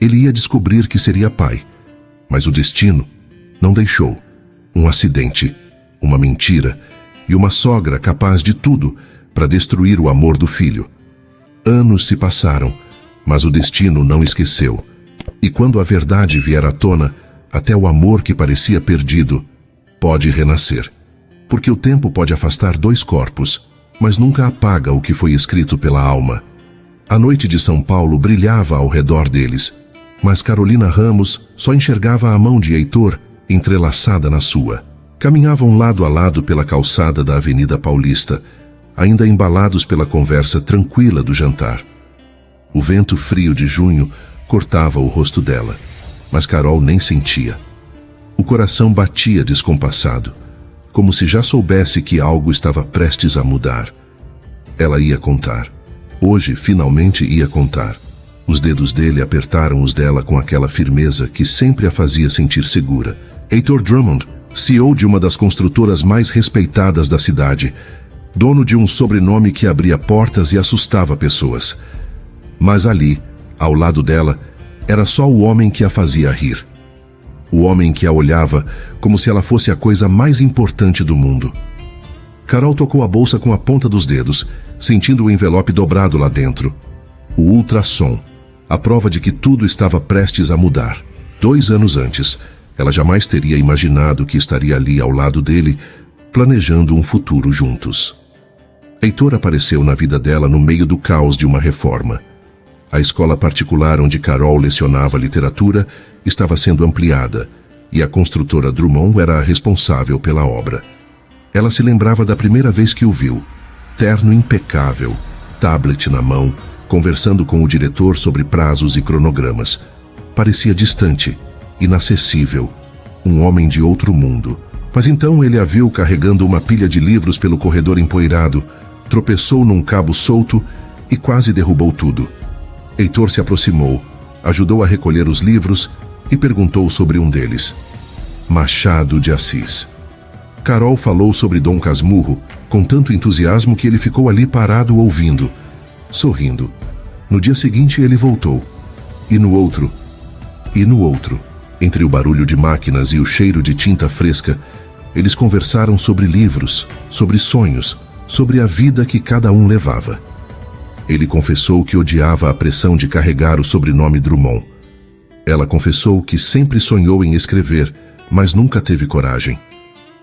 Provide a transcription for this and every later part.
Ele ia descobrir que seria pai. Mas o destino não deixou. Um acidente, uma mentira e uma sogra capaz de tudo para destruir o amor do filho. Anos se passaram, mas o destino não esqueceu. E quando a verdade vier à tona, até o amor que parecia perdido pode renascer. Porque o tempo pode afastar dois corpos, mas nunca apaga o que foi escrito pela alma. A noite de São Paulo brilhava ao redor deles, mas Carolina Ramos só enxergava a mão de Heitor entrelaçada na sua. Caminhavam lado a lado pela calçada da Avenida Paulista, ainda embalados pela conversa tranquila do jantar. O vento frio de junho cortava o rosto dela, mas Carol nem sentia. O coração batia descompassado, como se já soubesse que algo estava prestes a mudar. Ela ia contar. Hoje, finalmente ia contar. Os dedos dele apertaram os dela com aquela firmeza que sempre a fazia sentir segura. Heitor Drummond, CEO de uma das construtoras mais respeitadas da cidade, dono de um sobrenome que abria portas e assustava pessoas. Mas ali, ao lado dela, era só o homem que a fazia rir. O homem que a olhava como se ela fosse a coisa mais importante do mundo. Carol tocou a bolsa com a ponta dos dedos, sentindo o envelope dobrado lá dentro. O ultrassom, a prova de que tudo estava prestes a mudar. 2 anos antes, ela jamais teria imaginado que estaria ali ao lado dele, planejando um futuro juntos. Heitor apareceu na vida dela no meio do caos de uma reforma. A escola particular onde Carol lecionava literatura estava sendo ampliada, e a construtora Drummond era a responsável pela obra. Ela se lembrava da primeira vez que o viu, terno impecável, tablet na mão, conversando com o diretor sobre prazos e cronogramas. Parecia distante, inacessível, um homem de outro mundo. Mas então ele a viu carregando uma pilha de livros pelo corredor empoeirado, tropeçou num cabo solto e quase derrubou tudo. Heitor se aproximou, ajudou a recolher os livros e perguntou sobre um deles. Machado de Assis. Carol falou sobre Dom Casmurro com tanto entusiasmo que ele ficou ali parado ouvindo, sorrindo. No dia seguinte ele voltou. E no outro. Entre o barulho de máquinas e o cheiro de tinta fresca, eles conversaram sobre livros, sobre sonhos, sobre a vida que cada um levava. Ele confessou que odiava a pressão de carregar o sobrenome Drummond. Ela confessou que sempre sonhou em escrever, mas nunca teve coragem.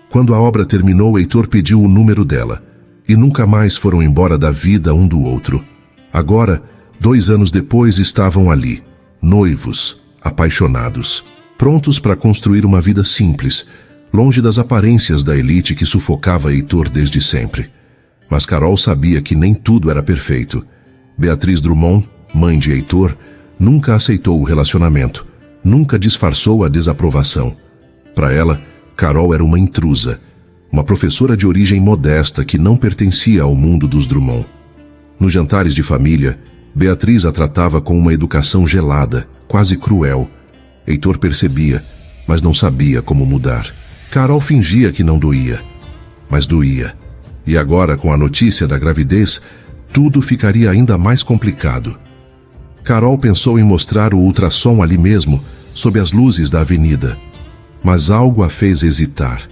Quando a obra terminou, Heitor pediu o número dela, e nunca mais foram embora da vida um do outro. Agora, 2 anos depois, estavam ali, noivos, apaixonados, prontos para construir uma vida simples, longe das aparências da elite que sufocava Heitor desde sempre. Mas Carol sabia que nem tudo era perfeito. Beatriz Drummond, mãe de Heitor, nunca aceitou o relacionamento, nunca disfarçou a desaprovação. Para ela, Carol era uma intrusa, uma professora de origem modesta que não pertencia ao mundo dos Drummond. Nos jantares de família, Beatriz a tratava com uma educação gelada, quase cruel. Heitor percebia, mas não sabia como mudar. Carol fingia que não doía, mas doía. E agora, com a notícia da gravidez, tudo ficaria ainda mais complicado. Carol pensou em mostrar o ultrassom ali mesmo, sob as luzes da avenida. Mas algo a fez hesitar.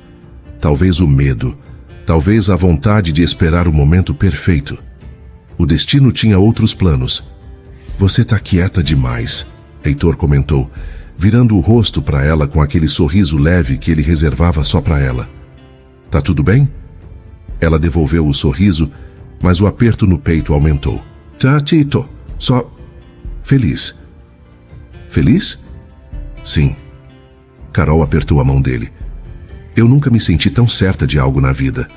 Talvez o medo, talvez a vontade de esperar o momento perfeito. O destino tinha outros planos. Você tá quieta demais, Heitor comentou, virando o rosto para ela com aquele sorriso leve que ele reservava só para ela. Tá tudo bem? Ela devolveu o sorriso, mas o aperto no peito aumentou. Tá, Tito. Só... feliz. Feliz? Sim. Carol apertou a mão dele. Eu nunca me senti tão certa de algo na vida.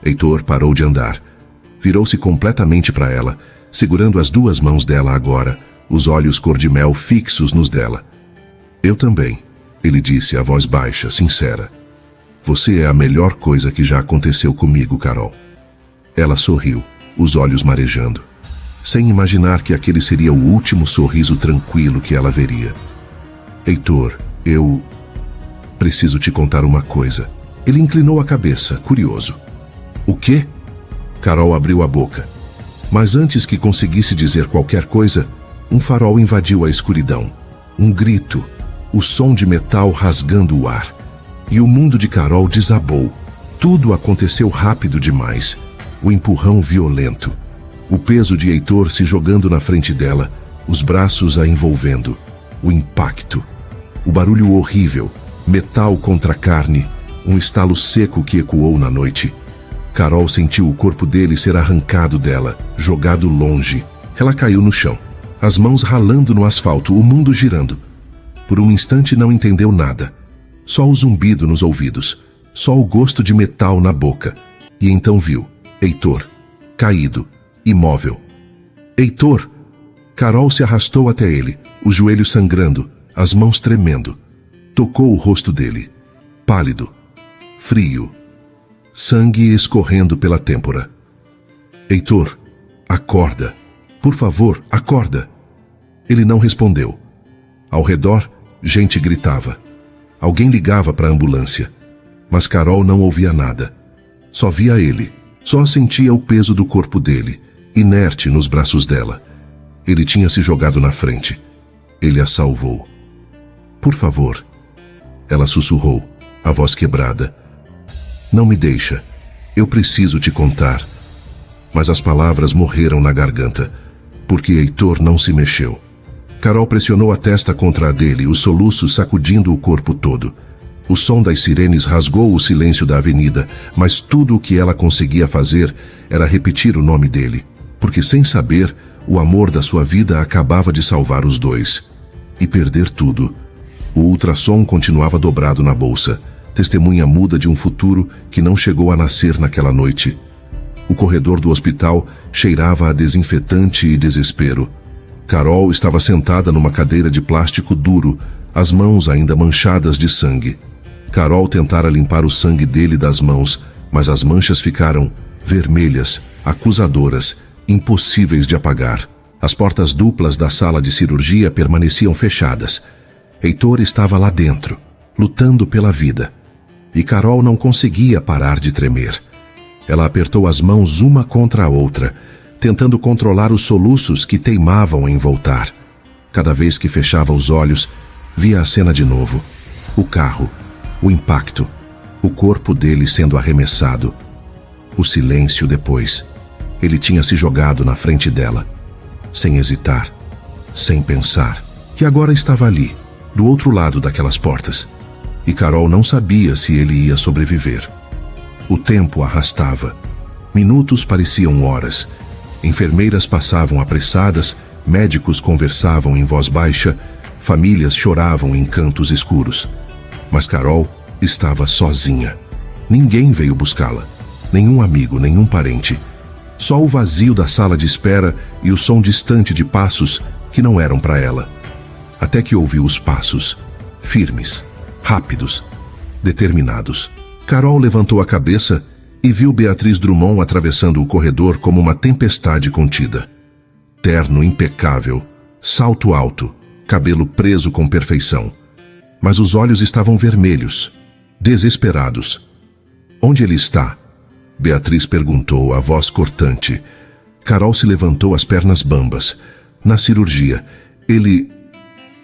Heitor parou de andar. Virou-se completamente para ela, segurando as 2 mãos dela agora, os olhos cor-de-mel fixos nos dela. Eu também, ele disse, a voz baixa, sincera. Você é a melhor coisa que já aconteceu comigo, Carol. Ela sorriu, os olhos marejando, sem imaginar que aquele seria o último sorriso tranquilo que ela veria. Heitor, eu... preciso te contar uma coisa. Ele inclinou a cabeça, curioso. O quê? Carol abriu a boca. Mas antes que conseguisse dizer qualquer coisa, um farol invadiu a escuridão. Um grito, o som de metal rasgando o ar. E o mundo de Carol desabou. Tudo aconteceu rápido demais. O empurrão violento. O peso de Heitor se jogando na frente dela, os braços a envolvendo. O impacto. O barulho horrível, metal contra carne, um estalo seco que ecoou na noite. Carol sentiu o corpo dele ser arrancado dela, jogado longe. Ela caiu no chão, as mãos ralando no asfalto, o mundo girando. Por um instante não entendeu nada. Só o zumbido nos ouvidos, só o gosto de metal na boca. E então viu Heitor, caído, imóvel. Heitor! Carol se arrastou até ele, os joelhos sangrando, as mãos tremendo. Tocou o rosto dele, pálido, frio, sangue escorrendo pela têmpora. Heitor, acorda. Por favor, acorda. Ele não respondeu. Ao redor, gente gritava. Alguém ligava para a ambulância. Mas Carol não ouvia nada. Só via ele. Só sentia o peso do corpo dele, inerte nos braços dela. Ele tinha se jogado na frente. Ele a salvou. Por favor. Ela sussurrou, a voz quebrada. Não me deixa. Eu preciso te contar. Mas as palavras morreram na garganta, porque Heitor não se mexeu. Carol pressionou a testa contra a dele, os soluços sacudindo o corpo todo. O som das sirenes rasgou o silêncio da avenida, mas tudo o que ela conseguia fazer era repetir o nome dele, porque sem saber, o amor da sua vida acabava de salvar os dois. E perder tudo. O ultrassom continuava dobrado na bolsa, testemunha muda de um futuro que não chegou a nascer naquela noite. O corredor do hospital cheirava a desinfetante e desespero. Carol estava sentada numa cadeira de plástico duro, as mãos ainda manchadas de sangue. Carol tentara limpar o sangue dele das mãos, mas as manchas ficaram vermelhas, acusadoras, impossíveis de apagar. As portas duplas da sala de cirurgia permaneciam fechadas. Heitor estava lá dentro, lutando pela vida. E Carol não conseguia parar de tremer. Ela apertou as mãos uma contra a outra, tentando controlar os soluços que teimavam em voltar. Cada vez que fechava os olhos, via a cena de novo. O carro, o impacto, o corpo dele sendo arremessado. O silêncio depois. Ele tinha se jogado na frente dela, sem hesitar, sem pensar. E agora estava ali, do outro lado daquelas portas. E Carol não sabia se ele ia sobreviver. O tempo arrastava. Minutos pareciam horas. Enfermeiras passavam apressadas, médicos conversavam em voz baixa, famílias choravam em cantos escuros. Mas Carol estava sozinha. Ninguém veio buscá-la. Nenhum amigo, nenhum parente. Só o vazio da sala de espera e o som distante de passos que não eram para ela. Até que ouviu os passos, firmes, rápidos, determinados. Carol levantou a cabeça e viu Beatriz Drummond atravessando o corredor como uma tempestade contida. Terno impecável, salto alto, cabelo preso com perfeição. Mas os olhos estavam vermelhos, desesperados. Onde ele está? Beatriz perguntou, a voz cortante. Carol se levantou, as pernas bambas. Na cirurgia. Ele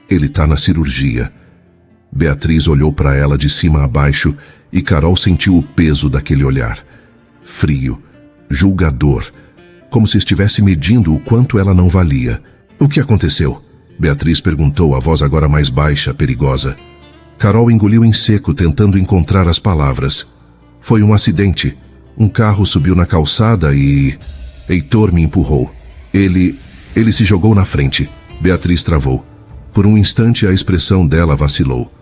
está na cirurgia. Beatriz olhou para ela de cima a baixo e Carol sentiu o peso daquele olhar. Frio, julgador, como se estivesse medindo o quanto ela não valia. O que aconteceu? Beatriz perguntou, a voz agora mais baixa, perigosa. Carol engoliu em seco, tentando encontrar as palavras. Foi um acidente. Um carro subiu na calçada e... Heitor me empurrou. Ele se jogou na frente. Beatriz travou. Por um instante a expressão dela vacilou.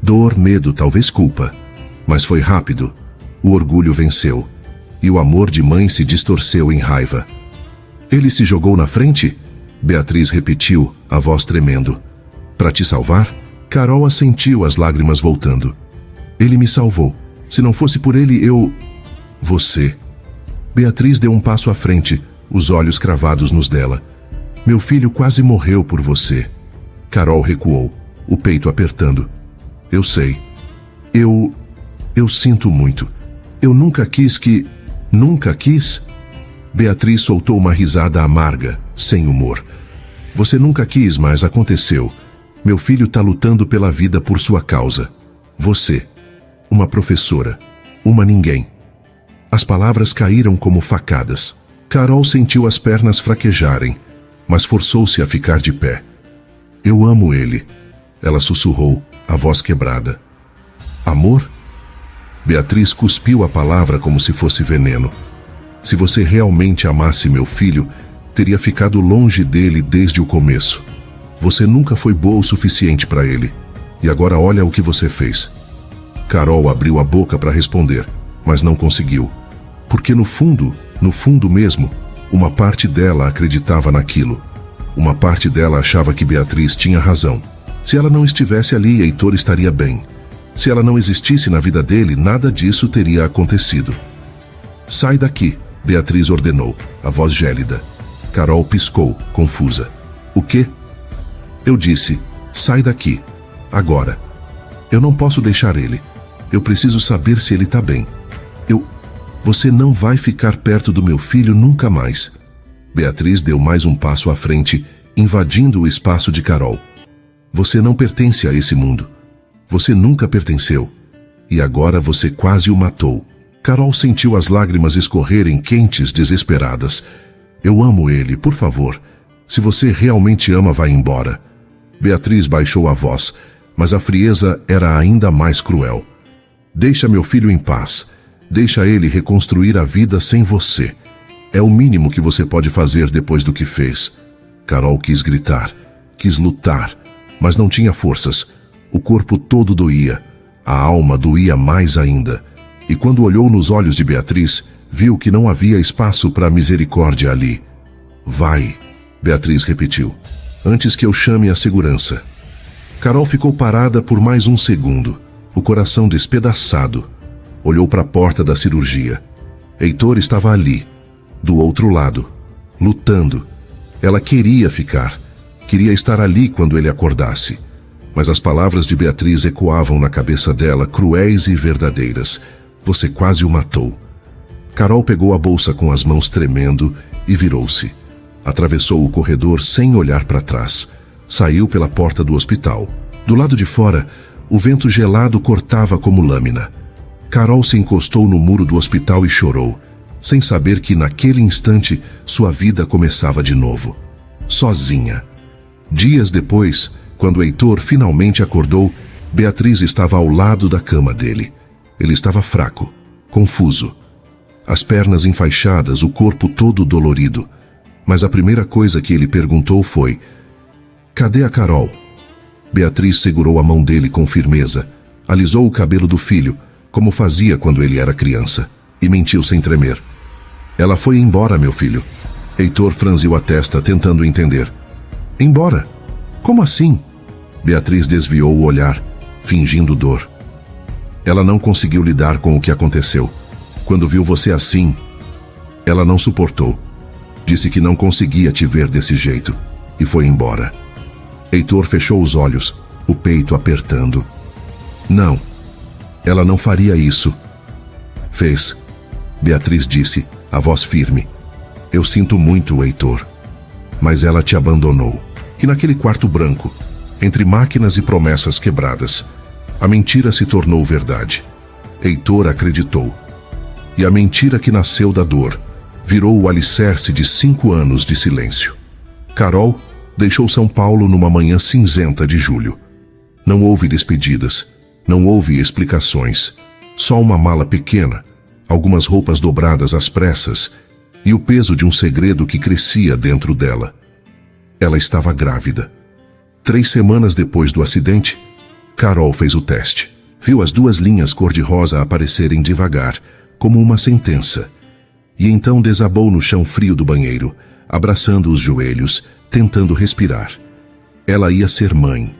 Dor, medo, talvez culpa. Mas foi rápido. O orgulho venceu. E o amor de mãe se distorceu em raiva. Ele se jogou na frente? Beatriz repetiu, a voz tremendo. Para te salvar? Carol assentiu, as lágrimas voltando. Ele me salvou. Se não fosse por ele, eu... Você. Beatriz deu um passo à frente, os olhos cravados nos dela. Meu filho quase morreu por você. Carol recuou, o peito apertando. Eu sei. Eu sinto muito. Eu nunca quis que... Nunca quis? Beatriz soltou uma risada amarga, sem humor. Você nunca quis, mas aconteceu. Meu filho está lutando pela vida por sua causa. Você, uma professora, uma ninguém. As palavras caíram como facadas. Carol sentiu as pernas fraquejarem, mas forçou-se a ficar de pé. Eu amo ele, ela sussurrou, a voz quebrada. Amor? Beatriz cuspiu a palavra como se fosse veneno. Se você realmente amasse meu filho, teria ficado longe dele desde o começo. Você nunca foi boa o suficiente para ele. E agora olha o que você fez. Carol abriu a boca para responder, mas não conseguiu. Porque no fundo mesmo, uma parte dela acreditava naquilo. Uma parte dela achava que Beatriz tinha razão. Se ela não estivesse ali, Heitor estaria bem. Se ela não existisse na vida dele, nada disso teria acontecido. Sai daqui, Beatriz ordenou, a voz gélida. Carol piscou, confusa. O quê? Eu disse, sai daqui, agora. Eu não posso deixar ele. Eu preciso saber se ele está bem. Você não vai ficar perto do meu filho nunca mais. Beatriz deu mais um passo à frente, invadindo o espaço de Carol. Você não pertence a esse mundo. Você nunca pertenceu. E agora você quase o matou. Carol sentiu as lágrimas escorrerem quentes, desesperadas. Eu amo ele, por favor. Se você realmente ama, vá embora. Beatriz baixou a voz, mas a frieza era ainda mais cruel. Deixa meu filho em paz. Deixa ele reconstruir a vida sem você. É o mínimo que você pode fazer depois do que fez. Carol quis gritar, quis lutar, mas não tinha forças. O corpo todo doía, a alma doía mais ainda. E quando olhou nos olhos de Beatriz, viu que não havia espaço para misericórdia ali. Vai, Beatriz repetiu, antes que eu chame a segurança. Carol ficou parada por mais um segundo, o coração despedaçado. Olhou para a porta da cirurgia. Heitor estava ali, do outro lado, lutando. Ela queria ficar, queria estar ali quando ele acordasse. Mas as palavras de Beatriz ecoavam na cabeça dela, cruéis e verdadeiras. Você quase o matou. Carol pegou a bolsa com as mãos tremendo e virou-se. Atravessou o corredor sem olhar para trás. Saiu pela porta do hospital. Do lado de fora, o vento gelado cortava como lâmina. Carol se encostou no muro do hospital e chorou, sem saber que naquele instante sua vida começava de novo. Sozinha. Dias depois, quando Heitor finalmente acordou, Beatriz estava ao lado da cama dele. Ele estava fraco, confuso. As pernas enfaixadas, o corpo todo dolorido. Mas a primeira coisa que ele perguntou foi: cadê a Carol? Beatriz segurou a mão dele com firmeza, alisou o cabelo do filho, como fazia quando ele era criança, e mentiu sem tremer. Ela foi embora, meu filho. Heitor franziu a testa, tentando entender. Embora? Como assim? Beatriz desviou o olhar, fingindo dor. Ela não conseguiu lidar com o que aconteceu. Quando viu você assim, ela não suportou. Disse que não conseguia te ver desse jeito, e foi embora. Heitor fechou os olhos, o peito apertando. Não. Ela não faria isso. Fez. Beatriz disse, a voz firme. Eu sinto muito, Heitor. Mas ela te abandonou. E naquele quarto branco, entre máquinas e promessas quebradas, a mentira se tornou verdade. Heitor acreditou. E a mentira que nasceu da dor virou o alicerce de 5 anos de silêncio. Carol deixou São Paulo numa manhã cinzenta de julho. Não houve despedidas. Não houve explicações, só uma mala pequena, algumas roupas dobradas às pressas e o peso de um segredo que crescia dentro dela. Ela estava grávida. 3 semanas depois do acidente, Carol fez o teste. Viu as 2 linhas cor-de-rosa aparecerem devagar, como uma sentença. E então desabou no chão frio do banheiro, abraçando os joelhos, tentando respirar. Ela ia ser mãe,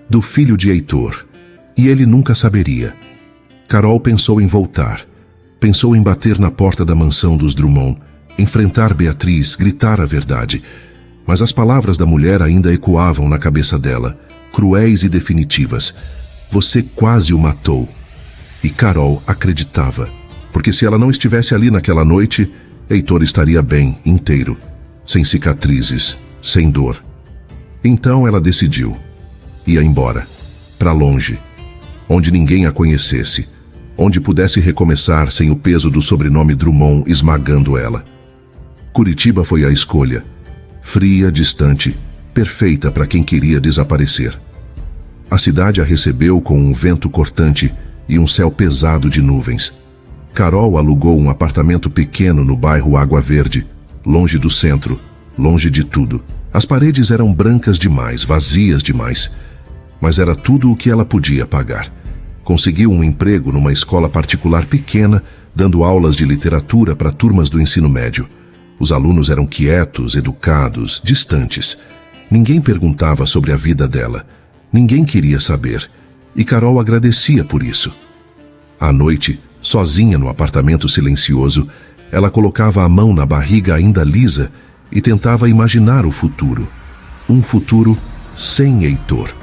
do filho de Heitor. E ele nunca saberia. Carol pensou em voltar. Pensou em bater na porta da mansão dos Drummond, enfrentar Beatriz, gritar a verdade. Mas as palavras da mulher ainda ecoavam na cabeça dela, cruéis e definitivas. Você quase o matou. E Carol acreditava. Porque se ela não estivesse ali naquela noite, Heitor estaria bem, inteiro, sem cicatrizes, sem dor. Então ela decidiu. Ia embora, para longe, onde ninguém a conhecesse, onde pudesse recomeçar sem o peso do sobrenome Drummond esmagando ela. Curitiba foi a escolha, fria, distante, perfeita para quem queria desaparecer. A cidade a recebeu com um vento cortante e um céu pesado de nuvens. Carol alugou um apartamento pequeno no bairro Água Verde, longe do centro, longe de tudo. As paredes eram brancas demais, vazias demais, mas era tudo o que ela podia pagar. Conseguiu um emprego numa escola particular pequena, dando aulas de literatura para turmas do ensino médio. Os alunos eram quietos, educados, distantes. Ninguém perguntava sobre a vida dela. Ninguém queria saber. E Carol agradecia por isso. À noite, sozinha no apartamento silencioso, ela colocava a mão na barriga ainda lisa e tentava imaginar o futuro. Um futuro sem Heitor,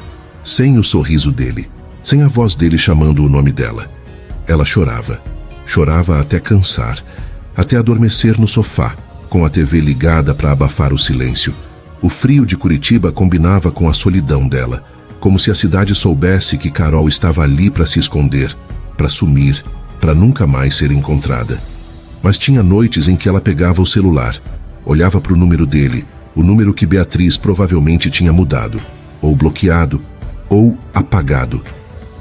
sem o sorriso dele, sem a voz dele chamando o nome dela. Ela chorava. Chorava até cansar, até adormecer no sofá, com a TV ligada para abafar o silêncio. O frio de Curitiba combinava com a solidão dela, como se a cidade soubesse que Carol estava ali para se esconder, para sumir, para nunca mais ser encontrada. Mas tinha noites em que ela pegava o celular, olhava para o número dele, o número que Beatriz provavelmente tinha mudado, ou bloqueado, ou apagado.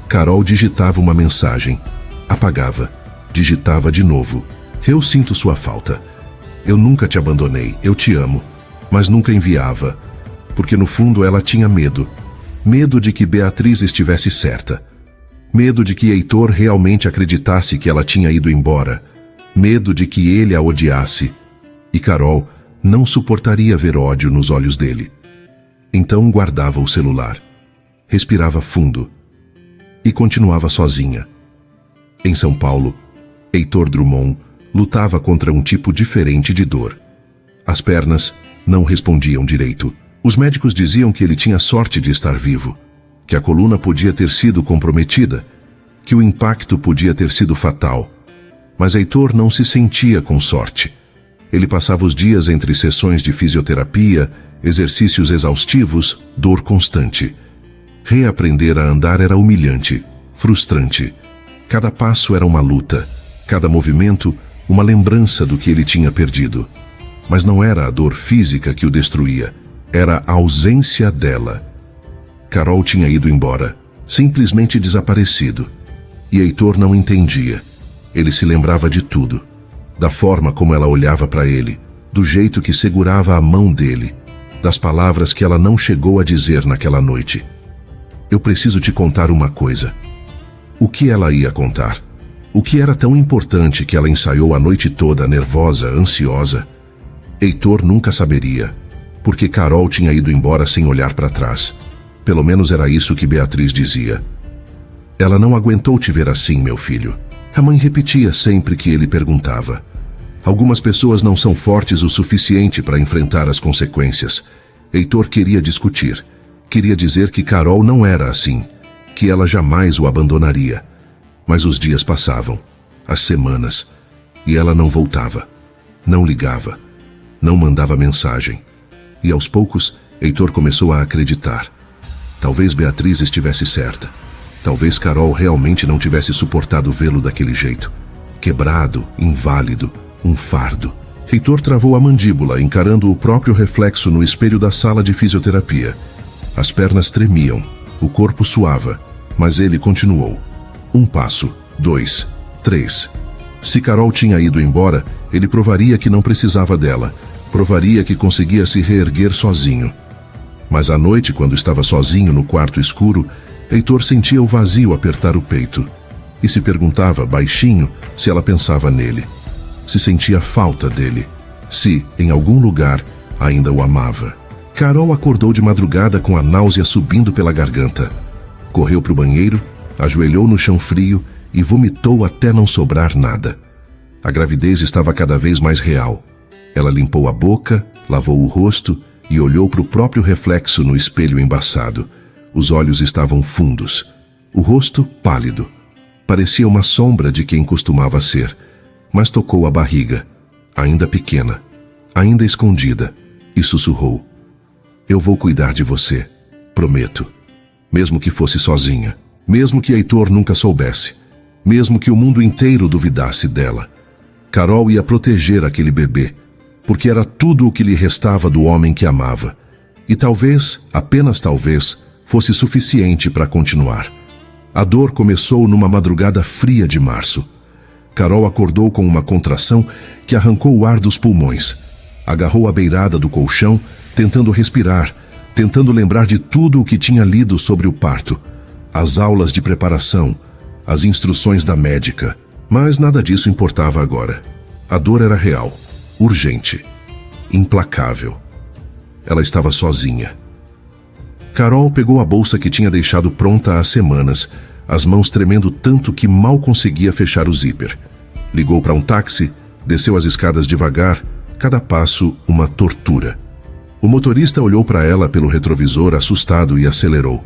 Carol digitava uma mensagem, apagava, digitava de novo. Eu sinto sua falta. Eu nunca te abandonei, eu te amo, mas nunca enviava, porque no fundo ela tinha medo. Medo de que Beatriz estivesse certa. Medo de que Heitor realmente acreditasse que ela tinha ido embora. Medo de que ele a odiasse. E Carol não suportaria ver ódio nos olhos dele. Então guardava o celular. Respirava fundo. E continuava sozinha. Em São Paulo, Heitor Drummond lutava contra um tipo diferente de dor. As pernas não respondiam direito. Os médicos diziam que ele tinha sorte de estar vivo, que a coluna podia ter sido comprometida, que o impacto podia ter sido fatal. Mas Heitor não se sentia com sorte. Ele passava os dias entre sessões de fisioterapia, exercícios exaustivos, dor constante. Reaprender a andar era humilhante, frustrante. Cada passo era uma luta, cada movimento uma lembrança do que ele tinha perdido. Mas não era a dor física que o destruía, era a ausência dela. Carol tinha ido embora, simplesmente desaparecido. E Heitor não entendia. Ele se lembrava de tudo. Da forma como ela olhava para ele, do jeito que segurava a mão dele, das palavras que ela não chegou a dizer naquela noite. Eu preciso te contar uma coisa. O que ela ia contar? O que era tão importante que ela ensaiou a noite toda, nervosa, ansiosa? Heitor nunca saberia, porque Carol tinha ido embora sem olhar para trás. Pelo menos era isso que Beatriz dizia. Ela não aguentou te ver assim, meu filho. A mãe repetia sempre que ele perguntava. Algumas pessoas não são fortes o suficiente para enfrentar as consequências. Heitor queria discutir. Queria dizer que Carol não era assim, que ela jamais o abandonaria. Mas os dias passavam, as semanas, e ela não voltava, não ligava, não mandava mensagem. E aos poucos, Heitor começou a acreditar. Talvez Beatriz estivesse certa. Talvez Carol realmente não tivesse suportado vê-lo daquele jeito. Quebrado, inválido, um fardo. Heitor travou a mandíbula, encarando o próprio reflexo no espelho da sala de fisioterapia. As pernas tremiam, o corpo suava, mas ele continuou. 1 passo, 2, 3. Se Carol tinha ido embora, ele provaria que não precisava dela, provaria que conseguia se reerguer sozinho. Mas à noite, quando estava sozinho no quarto escuro, Heitor sentia o vazio apertar o peito e se perguntava, baixinho, se ela pensava nele, se sentia falta dele, se, em algum lugar, ainda o amava. Carol acordou de madrugada com a náusea subindo pela garganta. Correu para o banheiro, ajoelhou no chão frio e vomitou até não sobrar nada. A gravidez estava cada vez mais real. Ela limpou a boca, lavou o rosto e olhou para o próprio reflexo no espelho embaçado. Os olhos estavam fundos, o rosto pálido. Parecia uma sombra de quem costumava ser, mas tocou a barriga, ainda pequena, ainda escondida, e sussurrou: Eu vou cuidar de você, prometo. mesmo que fosse sozinha, mesmo que Heitor nunca soubesse, mesmo que o mundo inteiro duvidasse dela. Carol ia proteger aquele bebê, porque era tudo o que lhe restava do homem que amava. E talvez, apenas talvez, fosse suficiente para continuar. A dor começou numa madrugada fria de março. Carol acordou com uma contração que arrancou o ar dos pulmões. Agarrou a beirada do colchão, tentando respirar, tentando lembrar de tudo o que tinha lido sobre o parto. As aulas de preparação, as instruções da médica. Mas nada disso importava agora. A dor era real, urgente, implacável. Ela estava sozinha. Carol pegou a bolsa que tinha deixado pronta há semanas, as mãos tremendo tanto que mal conseguia fechar o zíper. Ligou para um táxi, desceu as escadas devagar, cada passo uma tortura. O motorista olhou para ela pelo retrovisor assustado e acelerou.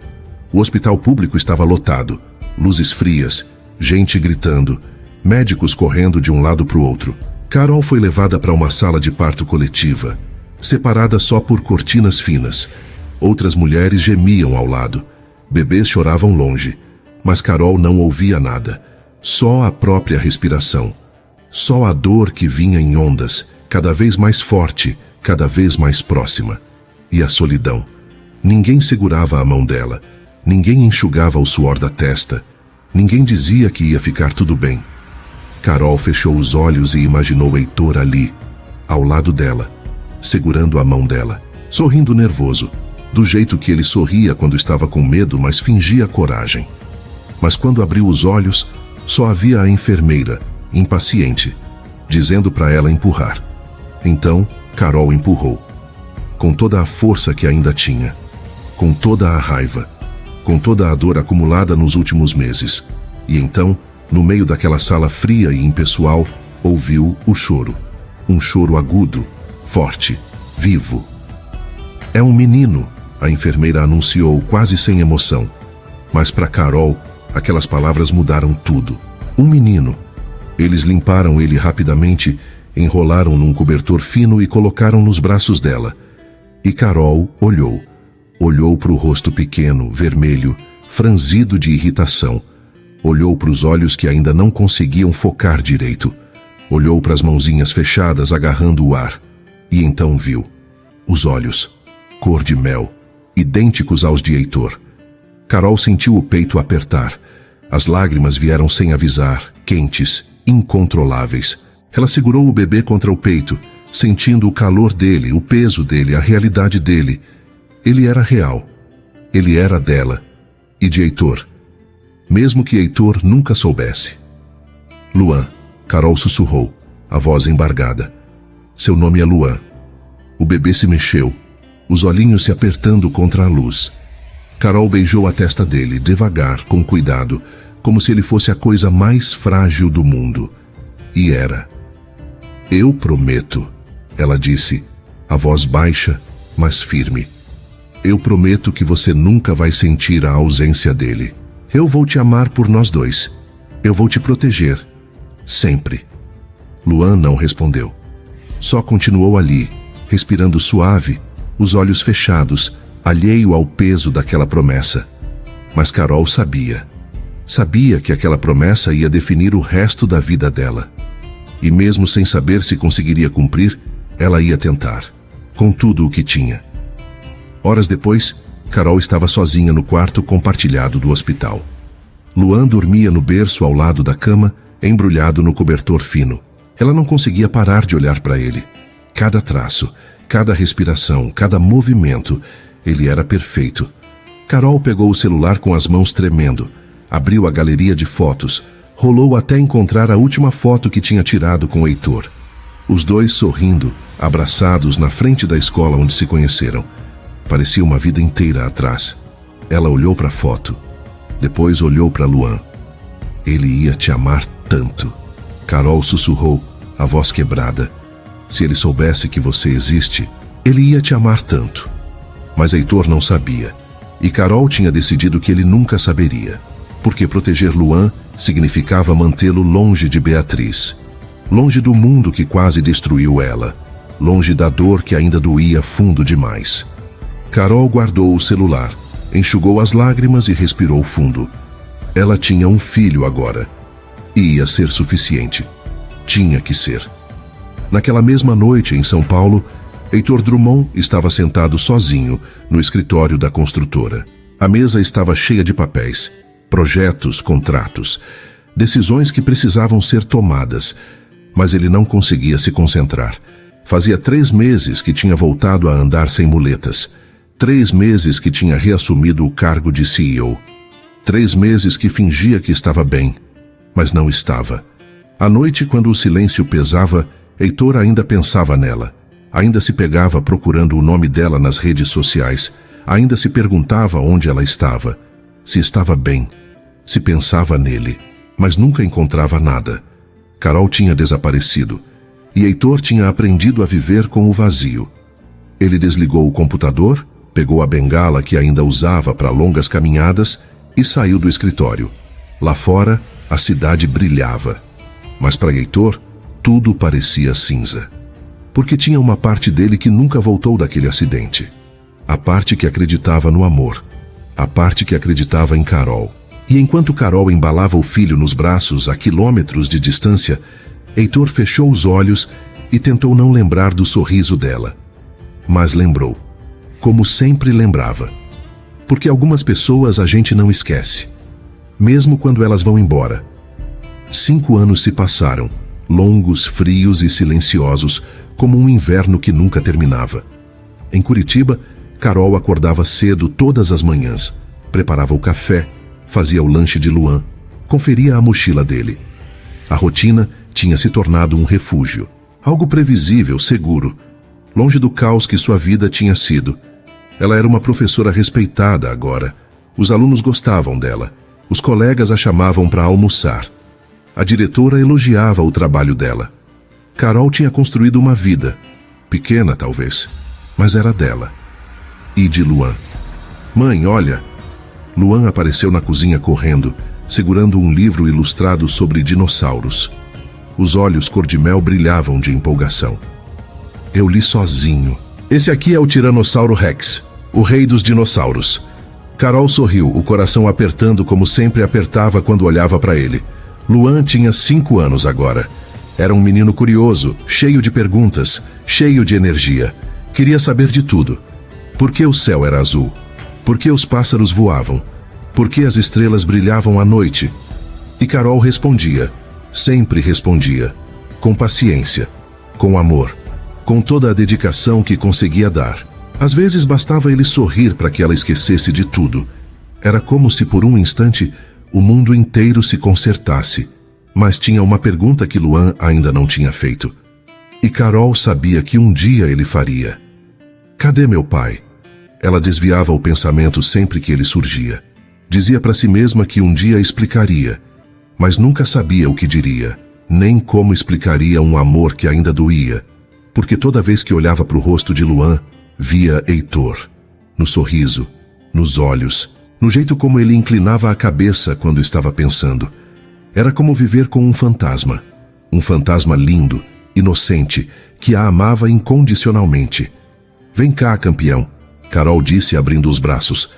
O hospital público estava lotado, luzes frias, gente gritando, médicos correndo de um lado para o outro. Carol foi levada para uma sala de parto coletiva, separada só por cortinas finas. Outras mulheres gemiam ao lado. Bebês choravam longe, mas Carol não ouvia nada. Só a própria respiração. Só a dor que vinha em ondas, cada vez mais forte, cada vez mais próxima. E a solidão. Ninguém segurava a mão dela. Ninguém enxugava o suor da testa. Ninguém dizia que ia ficar tudo bem. Carol fechou os olhos e imaginou Heitor ali, ao lado dela, segurando a mão dela, sorrindo nervoso, do jeito que ele sorria quando estava com medo, mas fingia coragem. Mas quando abriu os olhos, só havia a enfermeira, impaciente, dizendo para ela empurrar. Então, Carol empurrou, com toda a força que ainda tinha, com toda a raiva, com toda a dor acumulada nos últimos meses. E então, no meio daquela sala fria e impessoal, ouviu o choro. Um choro agudo, forte, vivo. É um menino, a enfermeira anunciou quase sem emoção. Mas para Carol, aquelas palavras mudaram tudo. Um menino. Eles limparam ele rapidamente, enrolaram num cobertor fino e colocaram nos braços dela. E Carol olhou. Olhou para o rosto pequeno, vermelho, franzido de irritação. Olhou para os olhos que ainda não conseguiam focar direito. Olhou para as mãozinhas fechadas agarrando o ar. E então viu. Os olhos, cor de mel, idênticos aos de Heitor. Carol sentiu o peito apertar. As lágrimas vieram sem avisar, quentes, incontroláveis. Ela segurou o bebê contra o peito, sentindo o calor dele, o peso dele, a realidade dele. Ele era real. Ele era dela. E de Heitor. Mesmo que Heitor nunca soubesse. Luan, Carol sussurrou, a voz embargada. Seu nome é Luan. O bebê se mexeu, os olhinhos se apertando contra a luz. Carol beijou a testa dele, devagar, com cuidado, como se ele fosse a coisa mais frágil do mundo. E era. Eu prometo, ela disse, a voz baixa, mas firme. Eu prometo que você nunca vai sentir a ausência dele. Eu vou te amar por nós dois. Eu vou te proteger. Sempre. Luan não respondeu. Só continuou ali, respirando suave, os olhos fechados, alheio ao peso daquela promessa. Mas Carol sabia. Sabia que aquela promessa ia definir o resto da vida dela. E mesmo sem saber se conseguiria cumprir, ela ia tentar, com tudo o que tinha. Horas depois, Carol estava sozinha no quarto compartilhado do hospital. Luan dormia no berço ao lado da cama, embrulhado no cobertor fino. Ela não conseguia parar de olhar para ele. Cada traço, cada respiração, cada movimento, ele era perfeito. Carol pegou o celular com as mãos tremendo, abriu a galeria de fotos, rolou até encontrar a última foto que tinha tirado com Heitor. Os dois sorrindo, abraçados na frente da escola onde se conheceram. Parecia uma vida inteira atrás. Ela olhou para a foto. Depois olhou para Luan. Ele ia te amar tanto. Carol sussurrou, a voz quebrada. Se ele soubesse que você existe, ele ia te amar tanto. Mas Heitor não sabia. E Carol tinha decidido que ele nunca saberia. Porque proteger Luan significava mantê-lo longe de Beatriz. Longe do mundo que quase destruiu ela. Longe da dor que ainda doía fundo demais. Carol guardou o celular, Enxugou as lágrimas e respirou fundo. Ela tinha um filho agora. E ia ser suficiente. Tinha que ser. Naquela mesma noite, em São Paulo, Heitor Drummond estava sentado sozinho no escritório da construtora. A mesa estava cheia de papéis, projetos, contratos, decisões que precisavam ser tomadas, mas ele não conseguia se concentrar. Fazia 3 meses que tinha voltado a andar sem muletas. 3 meses que tinha reassumido o cargo de CEO. 3 meses que fingia que estava bem, mas não estava. À noite, quando o silêncio pesava, Heitor ainda pensava nela. Ainda se pegava procurando o nome dela nas redes sociais. Ainda se perguntava onde ela estava. Se estava bem. Se pensava nele. Mas nunca encontrava nada. Carol tinha desaparecido. E Heitor tinha aprendido a viver com o vazio. Ele desligou o computador, pegou a bengala que ainda usava para longas caminhadas e saiu do escritório. Lá fora, a cidade brilhava. Mas para Heitor, tudo parecia cinza. Porque tinha uma parte dele que nunca voltou daquele acidente. A parte que acreditava no amor. A parte que acreditava em Carol. E enquanto Carol embalava o filho nos braços a quilômetros de distância, Heitor fechou os olhos e tentou não lembrar do sorriso dela. Mas lembrou. Como sempre lembrava. Porque algumas pessoas a gente não esquece. Mesmo quando elas vão embora. 5 anos se passaram, longos, frios e silenciosos, como um inverno que nunca terminava. Em Curitiba, Carol acordava cedo todas as manhãs, preparava o café, fazia o lanche de Luan, conferia a mochila dele. A rotina tinha se tornado um refúgio, algo previsível, seguro, longe do caos que sua vida tinha sido. Ela era uma professora respeitada agora. Os alunos gostavam dela. Os colegas a chamavam para almoçar. A diretora elogiava o trabalho dela. Carol tinha construído uma vida, pequena talvez, mas era dela. E de Luan. Mãe, olha. Luan apareceu na cozinha correndo, segurando um livro ilustrado sobre dinossauros. Os olhos cor-de-mel brilhavam de empolgação. Eu li sozinho. Esse aqui é o Tiranossauro Rex, o rei dos dinossauros. Carol sorriu, o coração apertando como sempre apertava quando olhava para ele. Luan tinha 5 anos agora. Era um menino curioso, cheio de perguntas, cheio de energia. Queria saber de tudo. Por que o céu era azul? Por que os pássaros voavam? Por que as estrelas brilhavam à noite? E Carol respondia, sempre respondia, com paciência, com amor, com toda a dedicação que conseguia dar. Às vezes bastava ele sorrir para que ela esquecesse de tudo. Era como se por um instante o mundo inteiro se consertasse. Mas tinha uma pergunta que Luan ainda não tinha feito. E Carol sabia que um dia ele faria. Cadê meu pai? Ela desviava o pensamento sempre que ele surgia. Dizia para si mesma que um dia explicaria, mas nunca sabia o que diria, nem como explicaria um amor que ainda doía, porque toda vez que olhava para o rosto de Luan, via Heitor, no sorriso, nos olhos, no jeito como ele inclinava a cabeça quando estava pensando. Era como viver com um fantasma lindo, inocente, que a amava incondicionalmente. Vem cá, campeão, Carol disse abrindo os braços.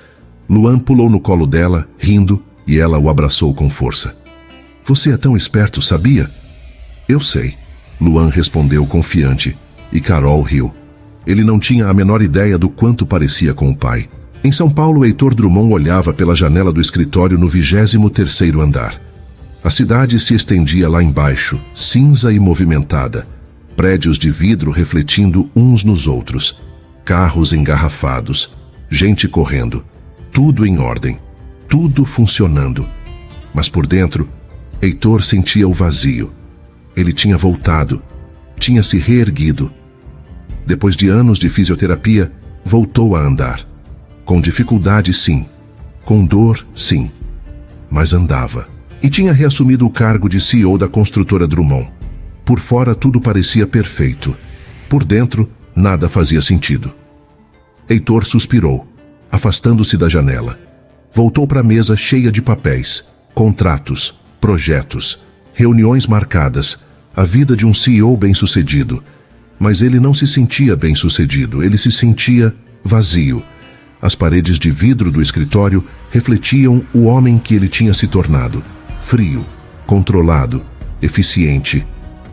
Luan pulou no colo dela, rindo, e ela o abraçou com força. Você é tão esperto, sabia? Eu sei, Luan respondeu confiante, e Carol riu. Ele não tinha a menor ideia do quanto parecia com o pai. Em São Paulo, Heitor Drummond olhava pela janela do escritório no 23º andar. A cidade se estendia lá embaixo, cinza e movimentada. Prédios de vidro refletindo uns nos outros. Carros engarrafados. Gente correndo. Tudo em ordem. Tudo funcionando. Mas por dentro, Heitor sentia o vazio. Ele tinha voltado. Tinha se reerguido. Depois de anos de fisioterapia, voltou a andar. Com dificuldade, sim. Com dor, sim. Mas andava. E tinha reassumido o cargo de CEO da construtora Drummond. Por fora tudo parecia perfeito. Por dentro, nada fazia sentido. Heitor suspirou, afastando-se da janela. Voltou para a mesa cheia de papéis, contratos, projetos, reuniões marcadas, a vida de um CEO bem-sucedido. Mas ele não se sentia bem-sucedido, ele se sentia vazio. As paredes de vidro do escritório refletiam o homem que ele tinha se tornado. Frio, controlado, eficiente,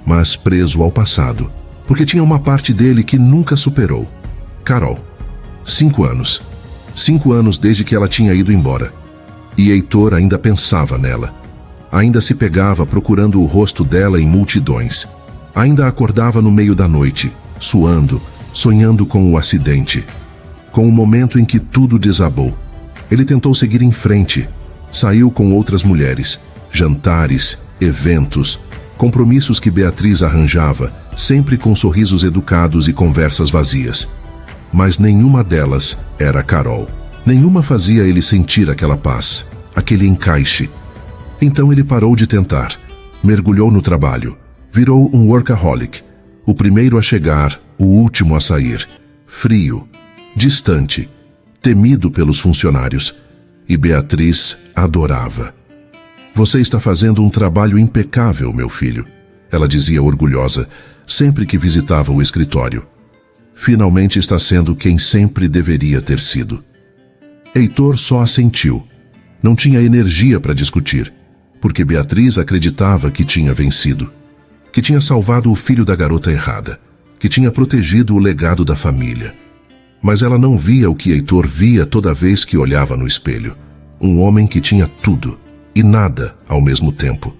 mas preso ao passado, porque tinha uma parte dele que nunca superou. Carol. 5 anos. 5 anos desde que ela tinha ido embora. E Heitor ainda pensava nela. Ainda se pegava procurando o rosto dela em multidões. Ainda acordava no meio da noite, suando, sonhando com o acidente. Com o momento em que tudo desabou. Ele tentou seguir em frente. Saiu com outras mulheres. Jantares, eventos, compromissos que Beatriz arranjava, sempre com sorrisos educados e conversas vazias. Mas nenhuma delas era Carol. Nenhuma fazia ele sentir aquela paz, aquele encaixe. Então ele parou de tentar, mergulhou no trabalho, virou um workaholic, o primeiro a chegar, o último a sair, frio, distante, temido pelos funcionários. E Beatriz adorava. Você está fazendo um trabalho impecável, meu filho, ela dizia orgulhosa, sempre que visitava o escritório. Finalmente está sendo quem sempre deveria ter sido. Heitor só assentiu. Não tinha energia para discutir, porque Beatriz acreditava que tinha vencido, que tinha salvado o filho da garota errada, que tinha protegido o legado da família. Mas ela não via o que Heitor via toda vez que olhava no espelho. Um homem que tinha tudo e nada ao mesmo tempo.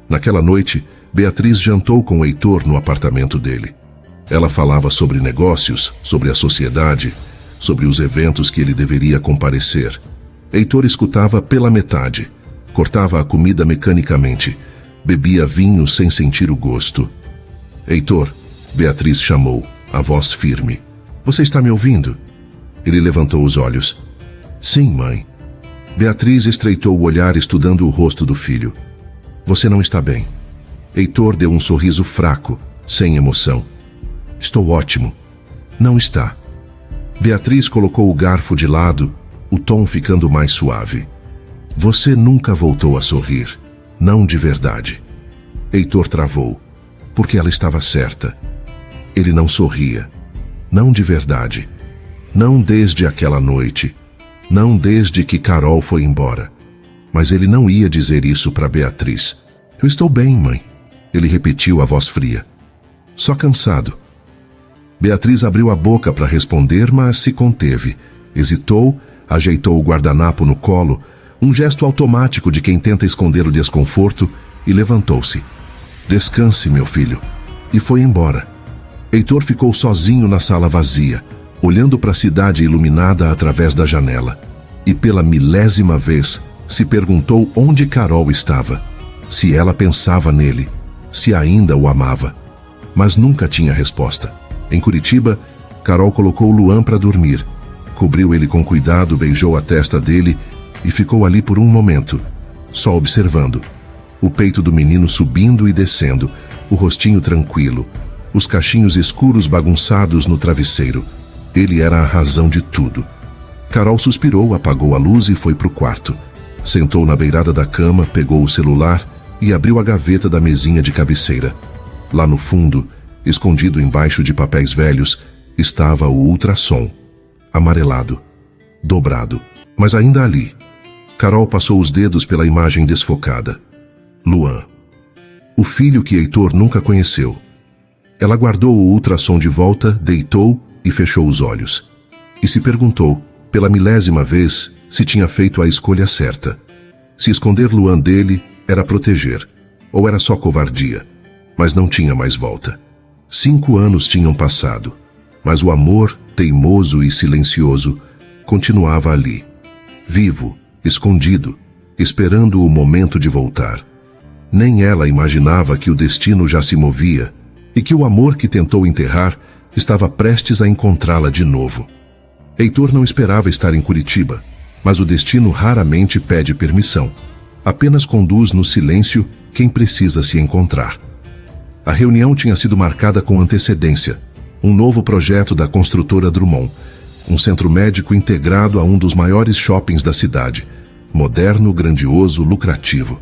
Naquela noite, Beatriz jantou com Heitor no apartamento dele. Ela falava sobre negócios, sobre a sociedade, sobre os eventos que ele deveria comparecer. Heitor escutava pela metade, cortava a comida mecanicamente, bebia vinho sem sentir o gosto. Heitor, Beatriz chamou, a voz firme. Você está me ouvindo? Ele levantou os olhos. Sim, mãe. Beatriz estreitou o olhar estudando o rosto do filho. Você não está bem. Heitor deu um sorriso fraco, sem emoção. Estou ótimo. Não está. Beatriz colocou o garfo de lado, o tom ficando mais suave. Você nunca voltou a sorrir. Não de verdade. Heitor travou, porque ela estava certa. Ele não sorria. Não de verdade. Não desde aquela noite. Não desde que Carol foi embora. Mas ele não ia dizer isso para Beatriz. Eu estou bem, mãe. Ele repetiu a voz fria. Só cansado. Beatriz abriu a boca para responder, mas se conteve. Hesitou, ajeitou o guardanapo no colo, um gesto automático de quem tenta esconder o desconforto, e levantou-se. Descanse, meu filho. E foi embora. Heitor ficou sozinho na sala vazia, olhando para a cidade iluminada através da janela. E pela 1000ª vez, se perguntou onde Carol estava, se ela pensava nele, se ainda o amava. Mas nunca tinha resposta. Em Curitiba, Carol colocou Luan para dormir. Cobriu ele com cuidado, beijou a testa dele e ficou ali por um momento, só observando. O peito do menino subindo e descendo, o rostinho tranquilo, os cachinhos escuros bagunçados no travesseiro. Ele era a razão de tudo. Carol suspirou, apagou a luz e foi para o quarto. Sentou na beirada da cama, pegou o celular e abriu a gaveta da mesinha de cabeceira. Lá no fundo, escondido embaixo de papéis velhos, estava o ultrassom, amarelado, dobrado, mas ainda ali. Carol passou os dedos pela imagem desfocada. Luan. O filho que Heitor nunca conheceu. Ela guardou o ultrassom de volta, deitou e fechou os olhos. E se perguntou, pela 1000ª vez, se tinha feito a escolha certa. Se esconder Luan dele era proteger, ou era só covardia. Mas não tinha mais volta. 5 anos tinham passado, mas o amor, teimoso e silencioso, continuava ali, vivo, escondido, esperando o momento de voltar. Nem ela imaginava que o destino já se movia e que o amor que tentou enterrar estava prestes a encontrá-la de novo. Heitor não esperava estar em Curitiba, mas o destino raramente pede permissão. Apenas conduz no silêncio quem precisa se encontrar. A reunião tinha sido marcada com antecedência. Um novo projeto da construtora Drummond, um centro médico integrado a um dos maiores shoppings da cidade. Moderno, grandioso, lucrativo.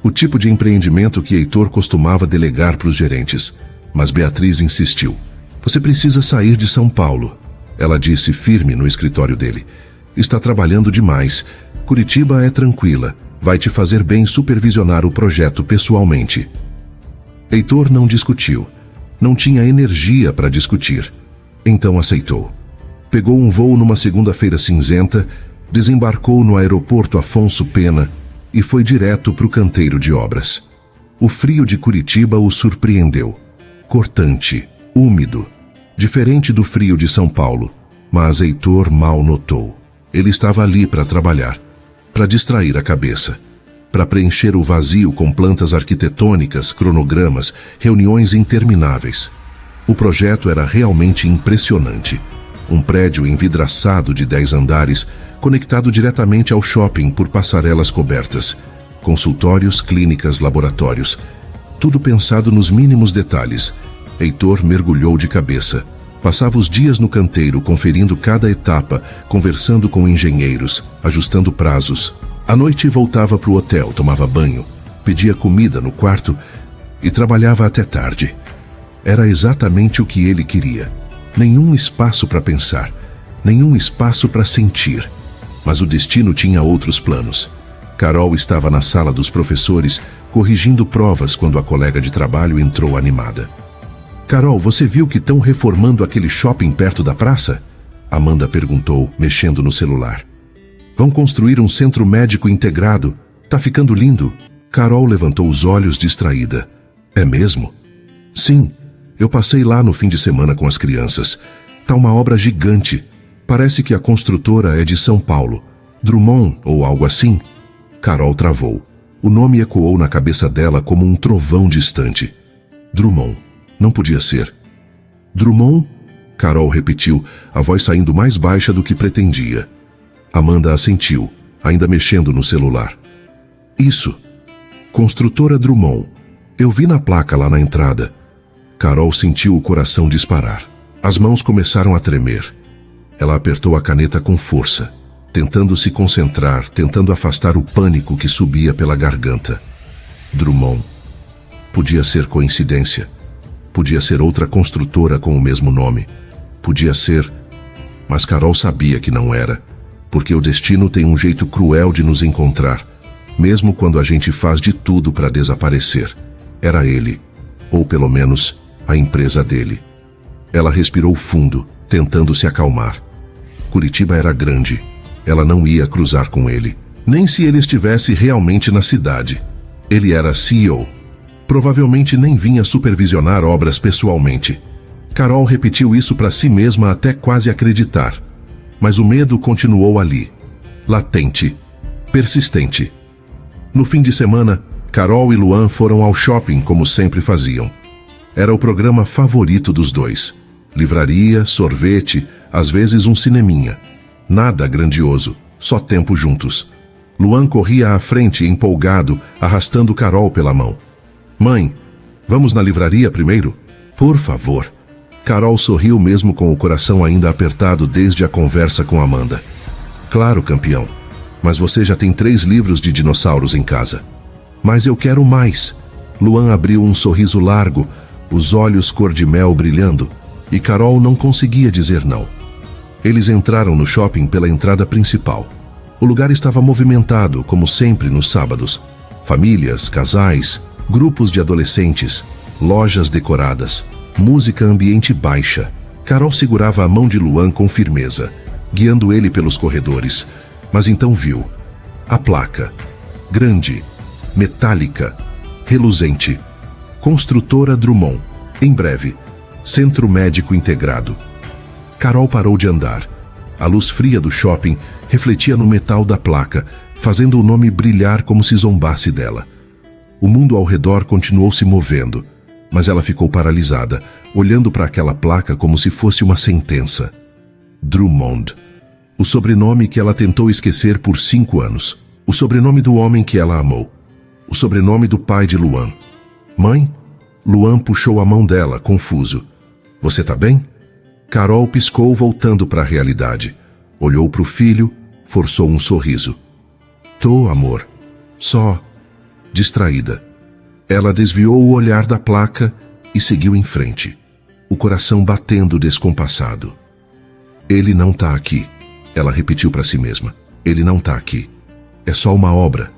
O tipo de empreendimento que Heitor costumava delegar para os gerentes. Mas Beatriz insistiu. Você precisa sair de São Paulo, ela disse firme no escritório dele. Está trabalhando demais. Curitiba é tranquila. Vai te fazer bem supervisionar o projeto pessoalmente. Heitor não discutiu. Não tinha energia para discutir. Então aceitou. Pegou um voo numa segunda-feira cinzenta, desembarcou no aeroporto Afonso Pena e foi direto para o canteiro de obras. O frio de Curitiba o surpreendeu. Cortante, úmido, diferente do frio de São Paulo, mas Heitor mal notou. Ele estava ali para trabalhar, para distrair a cabeça, para preencher o vazio com plantas arquitetônicas, cronogramas, reuniões intermináveis. O projeto era realmente impressionante. Um prédio envidraçado de 10 andares, conectado diretamente ao shopping por passarelas cobertas. Consultórios, clínicas, laboratórios. Tudo pensado nos mínimos detalhes. Heitor mergulhou de cabeça. Passava os dias no canteiro, conferindo cada etapa, conversando com engenheiros, ajustando prazos. À noite voltava para o hotel, tomava banho, pedia comida no quarto e trabalhava até tarde. Era exatamente o que ele queria. Nenhum espaço para pensar, nenhum espaço para sentir. Mas o destino tinha outros planos. Carol estava na sala dos professores, corrigindo provas quando a colega de trabalho entrou animada. Carol, você viu que estão reformando aquele shopping perto da praça? Amanda perguntou, mexendo no celular. Vão construir um centro médico integrado. Tá ficando lindo. Carol levantou os olhos distraída. É mesmo? Sim. Eu passei lá no fim de semana com as crianças. Tá uma obra gigante. Parece que a construtora é de São Paulo. Drummond ou algo assim? Carol travou. O nome ecoou na cabeça dela como um trovão distante. Drummond. Não podia ser. Drummond? Carol repetiu, a voz saindo mais baixa do que pretendia. Amanda assentiu, ainda mexendo no celular. Isso. Construtora Drummond. Eu vi na placa lá na entrada. Carol sentiu o coração disparar. As mãos começaram a tremer. Ela apertou a caneta com força, tentando se concentrar, tentando afastar o pânico que subia pela garganta. Drummond. Podia ser coincidência. Podia ser outra construtora com o mesmo nome. Podia ser... Mas Carol sabia que não era, porque o destino tem um jeito cruel de nos encontrar, mesmo quando a gente faz de tudo para desaparecer. Era ele, ou pelo menos a empresa dele. Ela respirou fundo, tentando se acalmar. Curitiba era grande. Ela não ia cruzar com ele, nem se ele estivesse realmente na cidade. Ele era CEO. Provavelmente nem vinha supervisionar obras pessoalmente. Carol repetiu isso para si mesma até quase acreditar. Mas o medo continuou ali, latente, persistente. No fim de semana, Carol e Luan foram ao shopping como sempre faziam. Era o programa favorito dos dois. Livraria, sorvete, às vezes um cineminha. Nada grandioso, só tempo juntos. Luan corria à frente, empolgado, arrastando Carol pela mão. Mãe, vamos na livraria primeiro? Por favor. Carol sorriu mesmo com o coração ainda apertado desde a conversa com Amanda. Claro, campeão. Mas você já tem 3 livros de dinossauros em casa. Mas eu quero mais. Luan abriu um sorriso largo, os olhos cor de mel brilhando, e Carol não conseguia dizer não. Eles entraram no shopping pela entrada principal. O lugar estava movimentado, como sempre nos sábados. Famílias, casais, grupos de adolescentes, lojas decoradas, música ambiente baixa. Carol segurava a mão de Luan com firmeza, guiando ele pelos corredores. Mas então viu a placa, grande, metálica, reluzente. Construtora Drummond. Em breve, Centro Médico Integrado. Carol parou de andar. A luz fria do shopping refletia no metal da placa, fazendo o nome brilhar como se zombasse dela. O mundo ao redor continuou se movendo, mas ela ficou paralisada, olhando para aquela placa como se fosse uma sentença. Drummond. O sobrenome que ela tentou esquecer por 5 anos. O sobrenome do homem que ela amou. O sobrenome do pai de Luan. Mãe? Luan puxou a mão dela, confuso. Você tá bem? Carol piscou, voltando para a realidade. Olhou para o filho, forçou um sorriso. Tô, amor. Só... distraída. Ela desviou o olhar da placa e seguiu em frente, o coração batendo descompassado. Ele não tá aqui. Ela repetiu para si mesma. Ele não tá aqui. É só uma obra.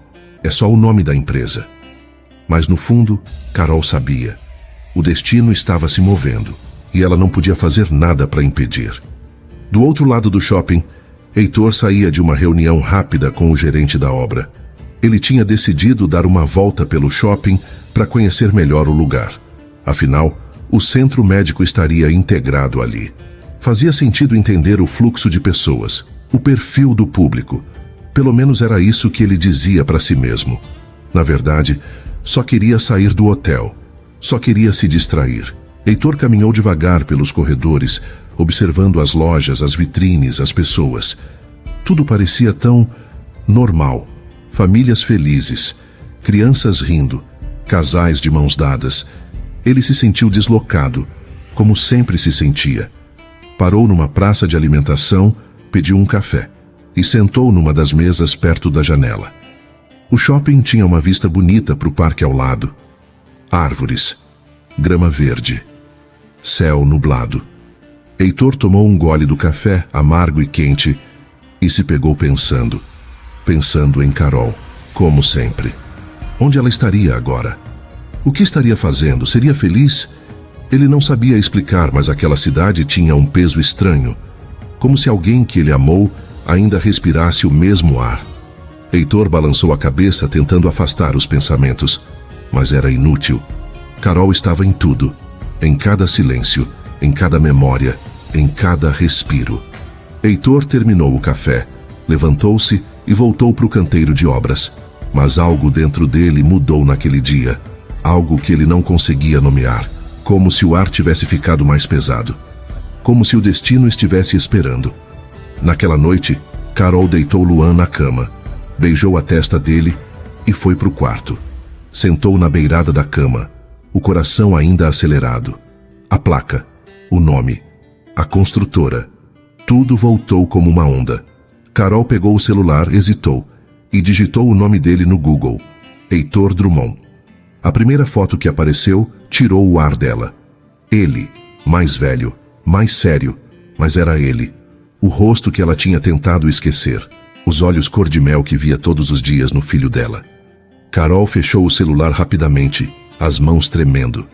É só o nome da empresa. Mas no fundo, Carol sabia. O destino estava se movendo e ela não podia fazer nada para impedir. Do outro lado do shopping, Heitor saía de uma reunião rápida com o gerente da obra. Ele tinha decidido dar uma volta pelo shopping para conhecer melhor o lugar. Afinal, o centro médico estaria integrado ali. Fazia sentido entender o fluxo de pessoas, o perfil do público. Pelo menos era isso que ele dizia para si mesmo. Na verdade, só queria sair do hotel. Só queria se distrair. Heitor caminhou devagar pelos corredores, observando as lojas, as vitrines, as pessoas. Tudo parecia tão normal. Famílias felizes, crianças rindo, casais de mãos dadas. Ele se sentiu deslocado, como sempre se sentia. Parou numa praça de alimentação, pediu um café e sentou numa das mesas perto da janela. O shopping tinha uma vista bonita para o parque ao lado. Árvores, grama verde, céu nublado. Heitor tomou um gole do café, amargo e quente, e se pegou pensando em Carol, como sempre. Onde ela estaria agora? O que estaria fazendo? Seria feliz? Ele não sabia explicar, mas aquela cidade tinha um peso estranho, como se alguém que ele amou ainda respirasse o mesmo ar. Heitor balançou a cabeça tentando afastar os pensamentos, mas era inútil. Carol estava em tudo, em cada silêncio, em cada memória, em cada respiro. Heitor terminou o café, levantou-se e voltou para o canteiro de obras. Mas algo dentro dele mudou naquele dia, algo que ele não conseguia nomear, como se o ar tivesse ficado mais pesado, como se o destino estivesse esperando. Naquela noite, Carol deitou Luan na cama, beijou a testa dele e foi para o quarto. Sentou na beirada da cama, o coração ainda acelerado. A placa, o nome, a construtora, tudo voltou como uma onda. Carol pegou o celular, hesitou e digitou o nome dele no Google, Heitor Drummond. A primeira foto que apareceu tirou o ar dela. Ele, mais velho, mais sério, mas era ele. O rosto que ela tinha tentado esquecer, os olhos cor de mel que via todos os dias no filho dela. Carol fechou o celular rapidamente, as mãos tremendo.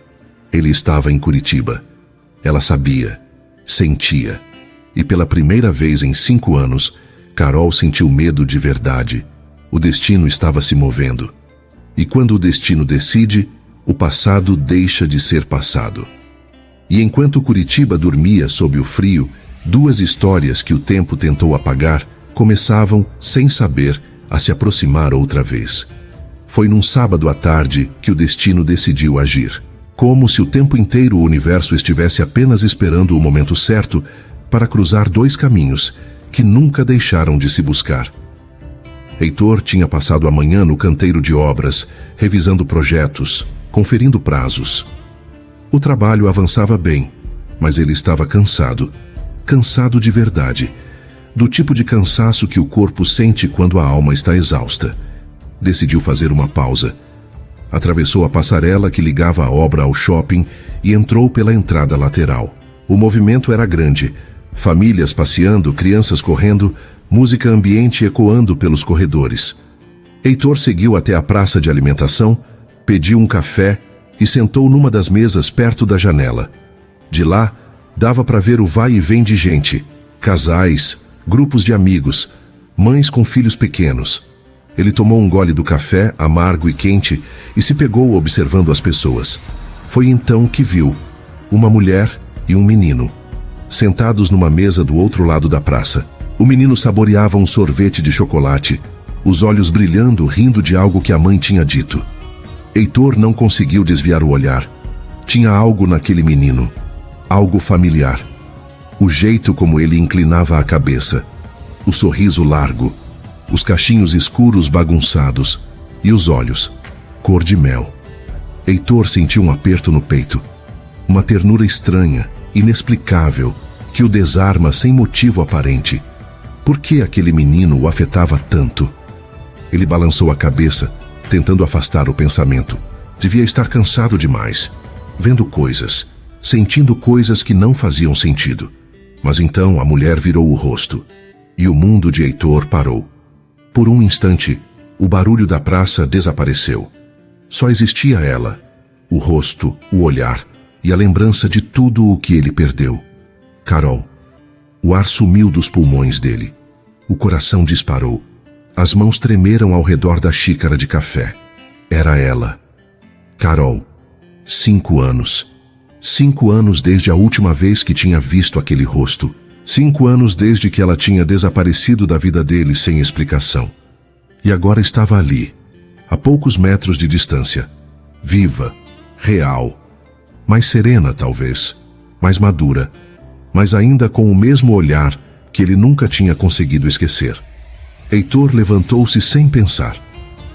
Ele estava em Curitiba. Ela sabia, sentia. E pela primeira vez em 5 anos, Carol sentiu medo de verdade. O destino estava se movendo. E quando o destino decide, o passado deixa de ser passado. E enquanto Curitiba dormia sob o frio, 2 histórias que o tempo tentou apagar começavam, sem saber, a se aproximar outra vez. Foi num sábado à tarde que o destino decidiu agir. Como se o tempo inteiro o universo estivesse apenas esperando o momento certo para cruzar 2 caminhos que nunca deixaram de se buscar. Heitor tinha passado a manhã no canteiro de obras, revisando projetos, conferindo prazos. O trabalho avançava bem, mas ele estava cansado. Cansado de verdade. Do tipo de cansaço que o corpo sente quando a alma está exausta. Decidiu fazer uma pausa. Atravessou a passarela que ligava a obra ao shopping e entrou pela entrada lateral. O movimento era grande. Famílias passeando, crianças correndo, música ambiente ecoando pelos corredores. Heitor seguiu até a praça de alimentação, pediu um café e sentou numa das mesas perto da janela. De lá, dava para ver o vai e vem de gente, casais, grupos de amigos, mães com filhos pequenos. Ele tomou um gole do café, amargo e quente, e se pegou observando as pessoas. Foi então que viu uma mulher e um menino, sentados numa mesa do outro lado da praça. O menino saboreava um sorvete de chocolate, os olhos brilhando, rindo de algo que a mãe tinha dito. Heitor não conseguiu desviar o olhar. Tinha algo naquele menino, algo familiar. O jeito como ele inclinava a cabeça, o sorriso largo, os cachinhos escuros bagunçados e os olhos, cor de mel. Heitor sentiu um aperto no peito, uma ternura estranha, inexplicável, que o desarma sem motivo aparente. Por que aquele menino o afetava tanto? Ele balançou a cabeça, tentando afastar o pensamento. Devia estar cansado demais, vendo coisas, sentindo coisas que não faziam sentido. Mas então a mulher virou o rosto. E o mundo de Heitor parou. Por um instante, o barulho da praça desapareceu. Só existia ela, o rosto, o olhar e a lembrança de tudo o que ele perdeu. Carol. O ar sumiu dos pulmões dele. O coração disparou. As mãos tremeram ao redor da xícara de café. Era ela. Carol. 5 anos. 5 anos desde a última vez que tinha visto aquele rosto. 5 anos desde que ela tinha desaparecido da vida dele sem explicação. E agora estava ali, a poucos metros de distância. Viva, real, mais serena talvez, mais madura, mas ainda com o mesmo olhar que ele nunca tinha conseguido esquecer. Heitor levantou-se sem pensar.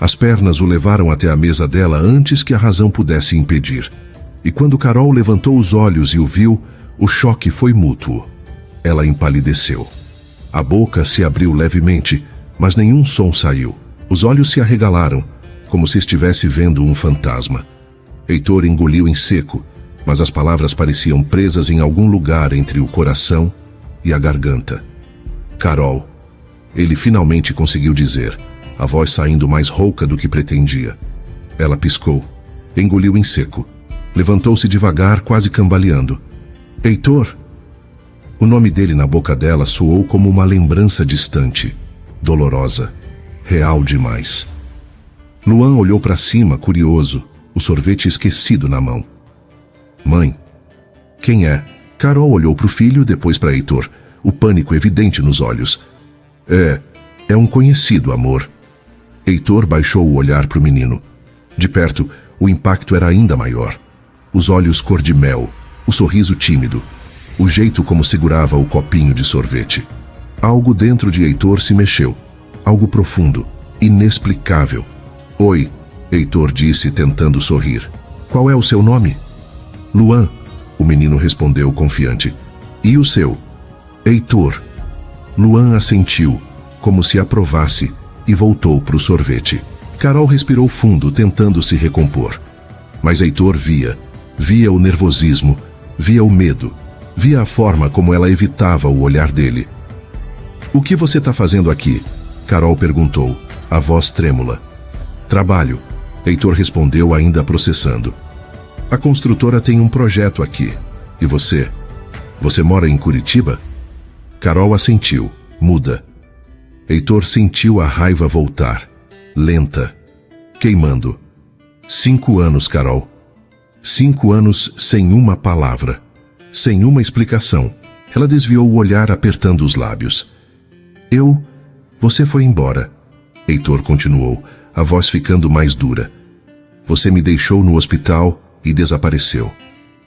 As pernas o levaram até a mesa dela antes que a razão pudesse impedir. E quando Carol levantou os olhos e o viu, o choque foi mútuo. Ela empalideceu. A boca se abriu levemente, mas nenhum som saiu. Os olhos se arregalaram, como se estivesse vendo um fantasma. Heitor engoliu em seco, mas as palavras pareciam presas em algum lugar entre o coração e a garganta. Carol. Ele finalmente conseguiu dizer, a voz saindo mais rouca do que pretendia. Ela piscou, engoliu em seco. Levantou-se devagar, quase cambaleando. Heitor! O nome dele na boca dela soou como uma lembrança distante, dolorosa, real demais. Luan olhou para cima, curioso, o sorvete esquecido na mão. Mãe. Quem é? Carol olhou para o filho, depois para Heitor, o pânico evidente nos olhos. É um conhecido, amor. Heitor baixou o olhar para o menino. De perto, o impacto era ainda maior. Os olhos cor de mel, o sorriso tímido, o jeito como segurava o copinho de sorvete. Algo dentro de Heitor se mexeu. Algo profundo, inexplicável. Oi, Heitor disse, tentando sorrir. Qual é o seu nome? Luan, o menino respondeu confiante. E o seu? Heitor. Luan assentiu, como se aprovasse, e voltou para o sorvete. Carol respirou fundo, tentando se recompor. Mas Heitor via o nervosismo, via o medo, via a forma como ela evitava o olhar dele. O que você está fazendo aqui? Carol perguntou, a voz trêmula. Trabalho, Heitor respondeu ainda processando. A construtora tem um projeto aqui. E você? Você mora em Curitiba? Carol assentiu, muda. Heitor sentiu a raiva voltar, lenta, queimando. 5 anos, Carol. 5 anos sem uma palavra, sem uma explicação. Ela desviou o olhar apertando os lábios. Você foi embora. Heitor continuou, a voz ficando mais dura. Você me deixou no hospital e desapareceu.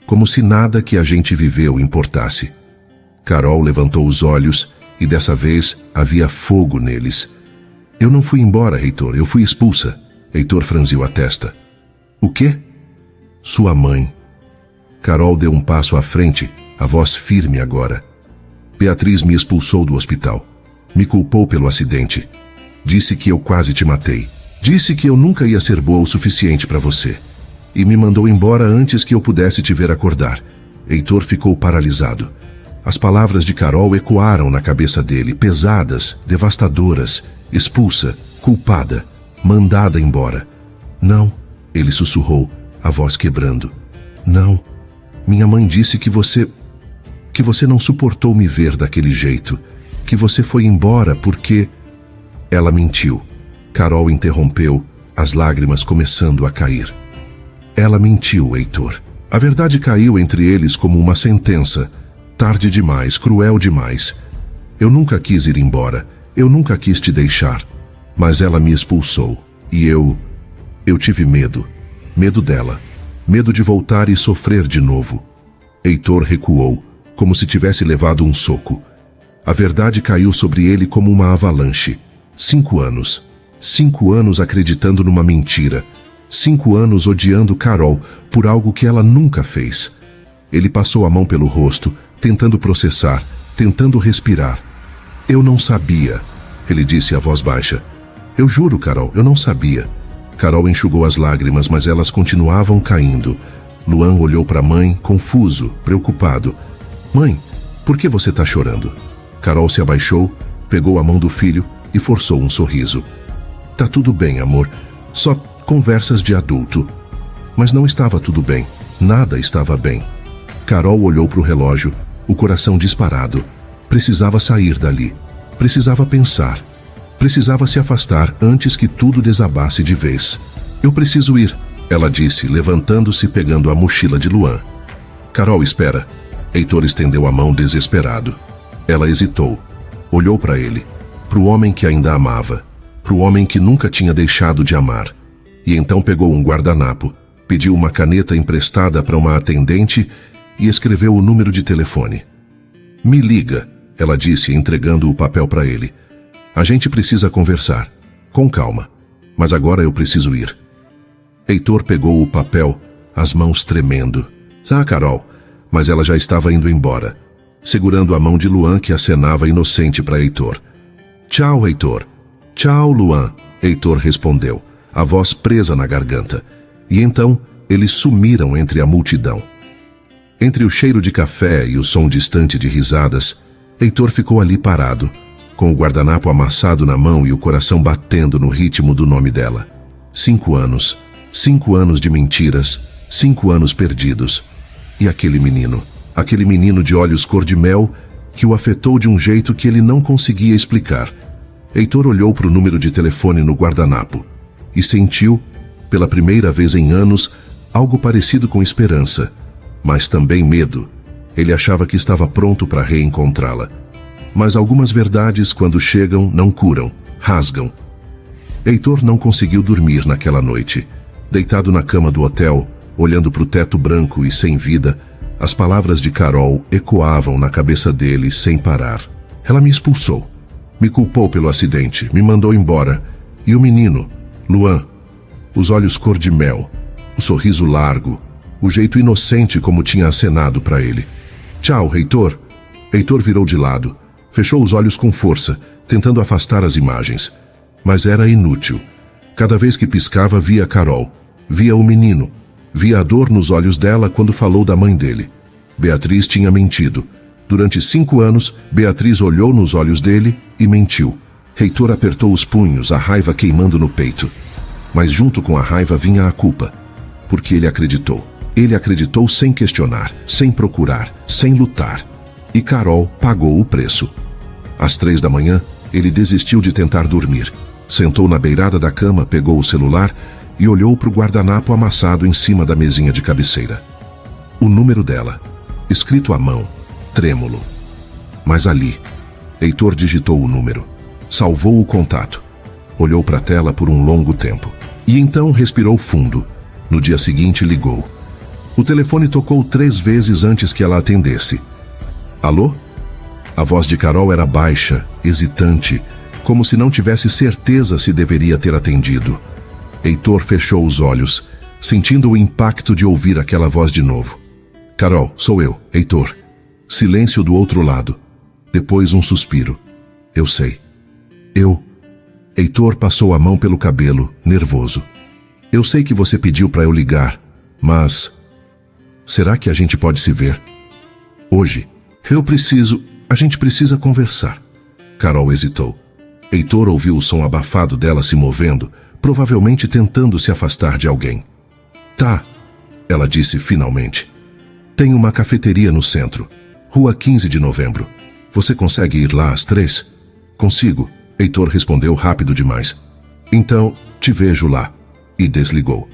Como se nada que a gente viveu importasse. Carol levantou os olhos e dessa vez havia fogo neles. Eu não fui embora, Heitor, eu fui expulsa. Heitor franziu a testa. O quê? Sua mãe. Carol deu um passo à frente, a voz firme agora. Beatriz me expulsou do hospital. Me culpou pelo acidente. Disse que eu quase te matei. Disse que eu nunca ia ser boa o suficiente para você. E me mandou embora antes que eu pudesse te ver acordar. Heitor ficou paralisado. As palavras de Carol ecoaram na cabeça dele, pesadas, devastadoras. Expulsa, culpada, mandada embora. Não, ele sussurrou, a voz quebrando. Não, minha mãe disse que você não suportou me ver daquele jeito, que você foi embora porque... Ela mentiu. Carol interrompeu, as lágrimas começando a cair. Ela mentiu, Heitor. A verdade caiu entre eles como uma sentença. Tarde demais, cruel demais. Eu nunca quis ir embora, eu nunca quis te deixar. Mas ela me expulsou. E eu tive medo. Medo dela. Medo de voltar e sofrer de novo. Heitor recuou, como se tivesse levado um soco. A verdade caiu sobre ele como uma avalanche. 5 anos. 5 anos acreditando numa mentira. 5 anos odiando Carol por algo que ela nunca fez. Ele passou a mão pelo rosto, tentando processar, tentando respirar. Eu não sabia, ele disse a voz baixa. Eu juro, Carol, eu não sabia. Carol enxugou as lágrimas, mas elas continuavam caindo. Luan olhou para a mãe, confuso, preocupado. Mãe, por que você está chorando? Carol se abaixou, pegou a mão do filho e forçou um sorriso. Tá tudo bem, amor. Só conversas de adulto. Mas não estava tudo bem. Nada estava bem. Carol olhou para o relógio, o coração disparado. Precisava sair dali. Precisava pensar. Precisava se afastar antes que tudo desabasse de vez. Eu preciso ir, ela disse, levantando-se e pegando a mochila de Luan. Carol, espera. Heitor estendeu a mão desesperado. Ela hesitou. Olhou para ele, para o homem que ainda amava, para o homem que nunca tinha deixado de amar. E então pegou um guardanapo, pediu uma caneta emprestada para uma atendente e escreveu o número de telefone. Me liga, ela disse, entregando o papel para ele. A gente precisa conversar. Com calma. Mas agora eu preciso ir. Heitor pegou o papel, as mãos tremendo. Ah, Carol. Mas ela já estava indo embora, segurando a mão de Luan que acenava inocente para Heitor. Tchau, Heitor. Tchau, Luan. Heitor respondeu, a voz presa na garganta. E então eles sumiram entre a multidão. Entre o cheiro de café e o som distante de risadas, Heitor ficou ali parado, com o guardanapo amassado na mão e o coração batendo no ritmo do nome dela. 5 anos. 5 anos de mentiras. 5 anos perdidos. E aquele menino de olhos cor-de-mel, que o afetou de um jeito que ele não conseguia explicar. Heitor olhou para o número de telefone no guardanapo e sentiu, pela primeira vez em anos, algo parecido com esperança, mas também medo. Ele achava que estava pronto para reencontrá-la. Mas algumas verdades, quando chegam, não curam, rasgam. Heitor não conseguiu dormir naquela noite. Deitado na cama do hotel, olhando para o teto branco e sem vida, as palavras de Carol ecoavam na cabeça dele sem parar. Ela me expulsou, me culpou pelo acidente, me mandou embora. E o menino, Luan, os olhos cor-de-mel, o sorriso largo, o jeito inocente como tinha acenado para ele. Tchau, Heitor. Heitor virou de lado, fechou os olhos com força, tentando afastar as imagens. Mas era inútil. Cada vez que piscava, via Carol, via o menino, via a dor nos olhos dela quando falou da mãe dele. Beatriz tinha mentido. Durante 5 anos, Beatriz olhou nos olhos dele e mentiu. Heitor apertou os punhos, a raiva queimando no peito. Mas junto com a raiva vinha a culpa. Porque ele acreditou. Ele acreditou sem questionar, sem procurar, sem lutar. E Carol pagou o preço. Às 3 da manhã, ele desistiu de tentar dormir. Sentou na beirada da cama, pegou o celular e olhou para o guardanapo amassado em cima da mesinha de cabeceira. O número dela, escrito à mão, trêmulo. Mas ali, Heitor digitou o número, salvou o contato, olhou para a tela por um longo tempo. E então respirou fundo. No dia seguinte, ligou. O telefone tocou 3 vezes antes que ela atendesse. Alô? A voz de Carol era baixa, hesitante, como se não tivesse certeza se deveria ter atendido. Heitor fechou os olhos, sentindo o impacto de ouvir aquela voz de novo. Carol, sou eu, Heitor. Silêncio do outro lado. Depois um suspiro. Eu sei. Heitor passou a mão pelo cabelo, nervoso. Eu sei que você pediu para eu ligar, mas... será que a gente pode se ver? Hoje. A gente precisa conversar. Carol hesitou. Heitor ouviu o som abafado dela se movendo, provavelmente tentando se afastar de alguém. Tá, ela disse finalmente. Tem uma cafeteria no centro, Rua 15 de Novembro. Você consegue ir lá às 3? Consigo, Heitor respondeu rápido demais. Então, te vejo lá. E desligou.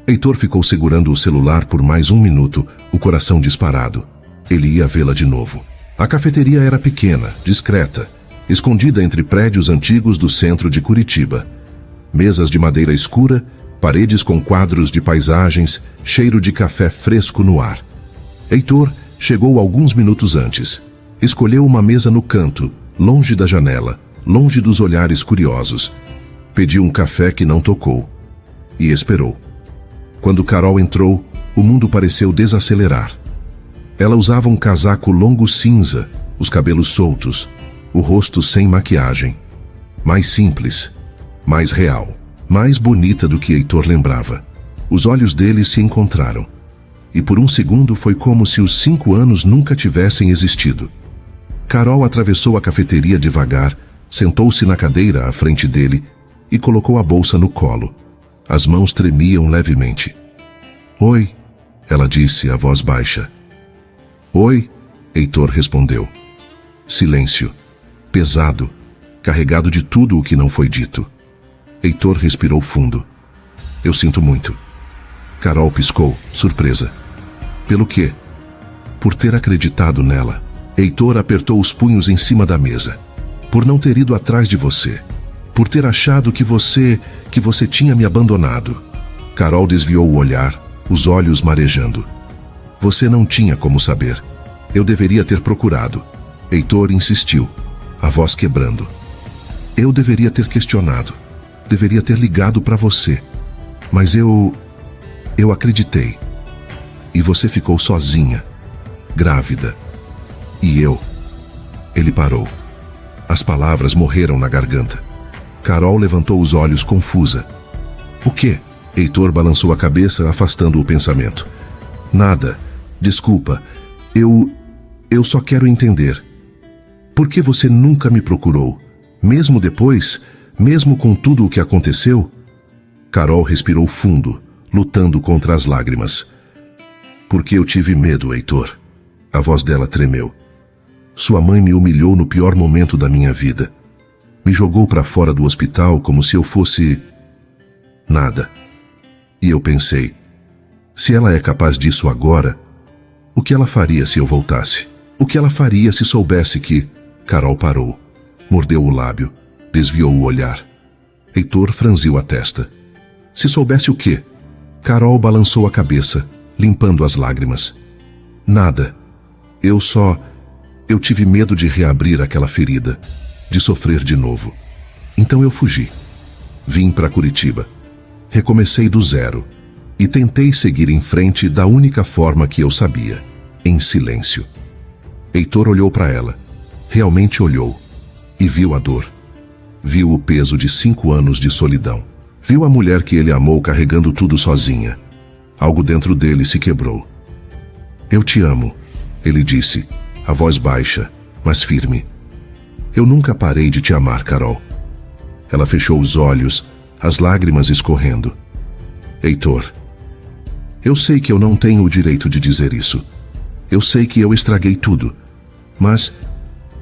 Heitor ficou segurando o celular por mais 1 minuto, o coração disparado. Ele ia vê-la de novo. A cafeteria era pequena, discreta, escondida entre prédios antigos do centro de Curitiba. Mesas de madeira escura, paredes com quadros de paisagens, cheiro de café fresco no ar. Heitor chegou alguns minutos antes. Escolheu uma mesa no canto, longe da janela, longe dos olhares curiosos. Pediu um café que não tocou. E esperou. Quando Carol entrou, o mundo pareceu desacelerar. Ela usava um casaco longo cinza, os cabelos soltos, o rosto sem maquiagem. Mais simples, mais real, mais bonita do que Heitor lembrava. Os olhos dele se encontraram. E por um segundo foi como se os 5 anos nunca tivessem existido. Carol atravessou a cafeteria devagar, Sentou-se na cadeira à frente dele e colocou a bolsa no colo. As mãos tremiam levemente. Oi, ela disse a voz baixa. Oi, Heitor respondeu. Silêncio, pesado, carregado de tudo o que não foi dito. Heitor respirou fundo. Eu sinto muito. Carol piscou, surpresa. Pelo quê? Por ter acreditado nela. Heitor apertou os punhos em cima da mesa. Por não ter ido atrás de você. Por ter achado que você tinha me abandonado. Carol desviou o olhar, os olhos marejando. Você não tinha como saber. Eu deveria ter procurado. Heitor insistiu, a voz quebrando. Eu deveria ter questionado. Deveria ter ligado para você. Mas eu acreditei. E você ficou sozinha, grávida. E eu... Ele parou. As palavras morreram na garganta. Carol levantou os olhos confusa. O quê? Heitor balançou a cabeça, afastando o pensamento. Nada. Desculpa. Eu só quero entender. Por que você nunca me procurou? Mesmo depois? Mesmo com tudo o que aconteceu? Carol respirou fundo, lutando contra as lágrimas. Porque eu tive medo, Heitor. A voz dela tremeu. Sua mãe me humilhou no pior momento da minha vida. Me jogou para fora do hospital como se eu fosse... nada. E eu pensei, se ela é capaz disso agora, o que ela faria se eu voltasse? O que ela faria se soubesse que... Carol parou, mordeu o lábio, desviou o olhar. Heitor franziu a testa. Se soubesse o quê? Carol balançou a cabeça, limpando as lágrimas. Nada. Eu tive medo de reabrir aquela ferida, de sofrer de novo. Então eu fugi. Vim para Curitiba. Recomecei do zero e tentei seguir em frente da única forma que eu sabia, em silêncio. Heitor olhou para ela, realmente olhou, e viu a dor. Viu o peso de 5 anos de solidão. Viu a mulher que ele amou carregando tudo sozinha. Algo dentro dele se quebrou. Eu te amo, ele disse, a voz baixa, mas firme. Eu nunca parei de te amar, Carol. Ela fechou os olhos, as lágrimas escorrendo. Heitor, eu sei que eu não tenho o direito de dizer isso. Eu sei que eu estraguei tudo. Mas...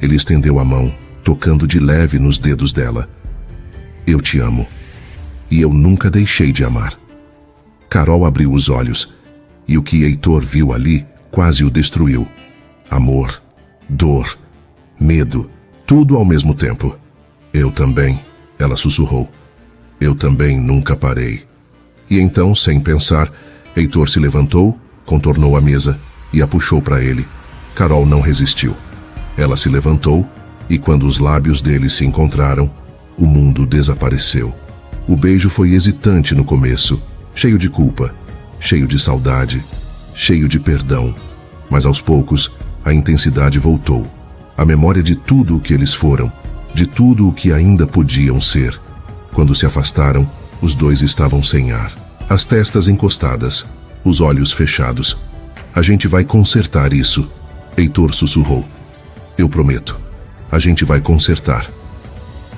Ele estendeu a mão, tocando de leve nos dedos dela. Eu te amo. E eu nunca deixei de amar. Carol abriu os olhos, e o que Heitor viu ali quase o destruiu. Amor, dor, medo, tudo ao mesmo tempo. Eu também, ela sussurrou. Eu também nunca parei. E então, sem pensar, Heitor se levantou, contornou a mesa e a puxou para ele. Carol não resistiu. Ela se levantou e, quando os lábios dele se encontraram, o mundo desapareceu. O beijo foi hesitante no começo, cheio de culpa, cheio de saudade, cheio de perdão. Mas aos poucos, a intensidade voltou. A memória de tudo o que eles foram, de tudo o que ainda podiam ser. Quando se afastaram, os dois estavam sem ar. As testas encostadas, os olhos fechados. A gente vai consertar isso, Heitor sussurrou. Eu prometo. A gente vai consertar.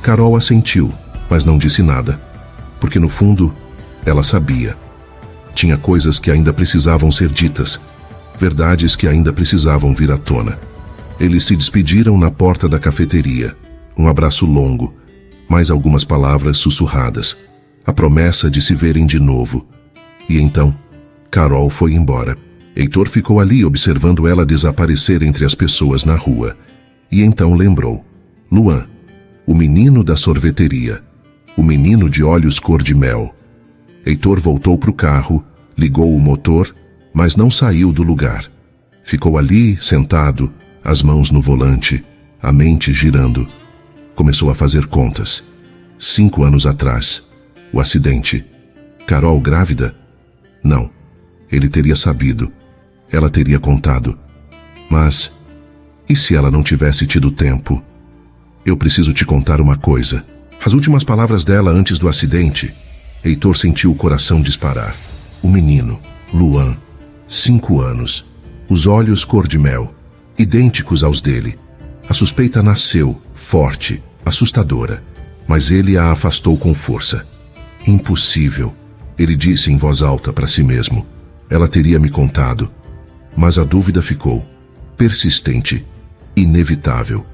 Carol assentiu, mas não disse nada. Porque no fundo, ela sabia. Tinha coisas que ainda precisavam ser ditas. Verdades que ainda precisavam vir à tona. Eles se despediram na porta da cafeteria. Um abraço longo, mais algumas palavras sussurradas. A promessa de se verem de novo. E então, Carol foi embora. Heitor ficou ali observando ela desaparecer entre as pessoas na rua. E então lembrou. Luan, o menino da sorveteria. O menino de olhos cor de mel. Heitor voltou para o carro, ligou o motor, mas não saiu do lugar. Ficou ali, sentado, as mãos no volante, a mente girando. Começou a fazer contas. 5 anos atrás. O acidente. Carol grávida? Não. Ele teria sabido. Ela teria contado. Mas, e se ela não tivesse tido tempo? Eu preciso te contar uma coisa. As últimas palavras dela antes do acidente, Heitor sentiu o coração disparar. O menino, Luan, 5 anos, os olhos cor de mel, idênticos aos dele. A suspeita nasceu, forte, assustadora, mas ele a afastou com força. Impossível, ele disse em voz alta para si mesmo. Ela teria me contado. Mas a dúvida ficou, persistente, inevitável.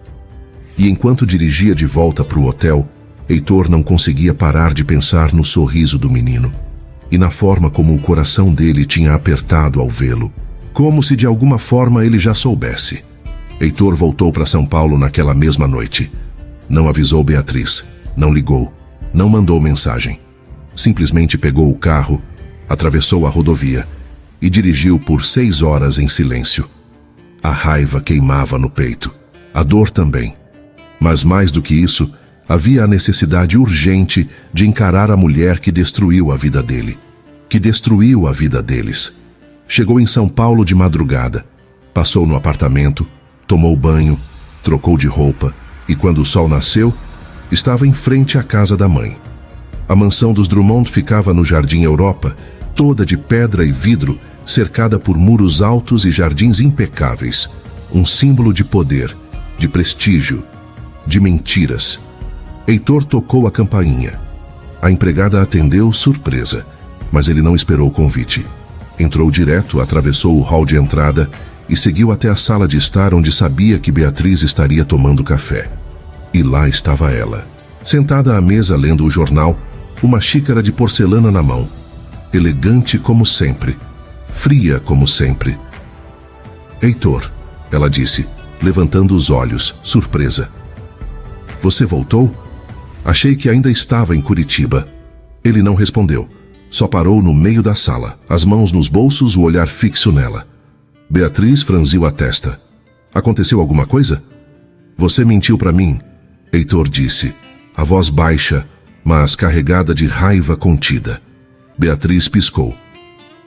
E enquanto dirigia de volta para o hotel, Heitor não conseguia parar de pensar no sorriso do menino e na forma como o coração dele tinha apertado ao vê-lo, como se de alguma forma ele já soubesse. Heitor voltou para São Paulo naquela mesma noite. Não avisou Beatriz, não ligou, não mandou mensagem. Simplesmente pegou o carro, atravessou a rodovia e dirigiu por 6 horas em silêncio. A raiva queimava no peito, a dor também. Mas mais do que isso, havia a necessidade urgente de encarar a mulher que destruiu a vida dele, que destruiu a vida deles. Chegou em São Paulo de madrugada, passou no apartamento, tomou banho, trocou de roupa e, quando o sol nasceu, estava em frente à casa da mãe. A mansão dos Drummond ficava no Jardim Europa, toda de pedra e vidro, cercada por muros altos e jardins impecáveis, um símbolo de poder, de prestígio, de mentiras. Heitor tocou a campainha. A empregada atendeu surpresa, mas ele não esperou o convite. Entrou direto, atravessou o hall de entrada e seguiu até a sala de estar onde sabia que Beatriz estaria tomando café. E lá estava ela, sentada à mesa lendo o jornal, uma xícara de porcelana na mão, elegante como sempre, fria como sempre. Heitor, ela disse, levantando os olhos, surpresa. Você voltou? Achei que ainda estava em Curitiba. Ele não respondeu. Só parou no meio da sala, as mãos nos bolsos, o olhar fixo nela. Beatriz franziu a testa. Aconteceu alguma coisa? Você mentiu para mim, Heitor disse, a voz baixa, mas carregada de raiva contida. Beatriz piscou.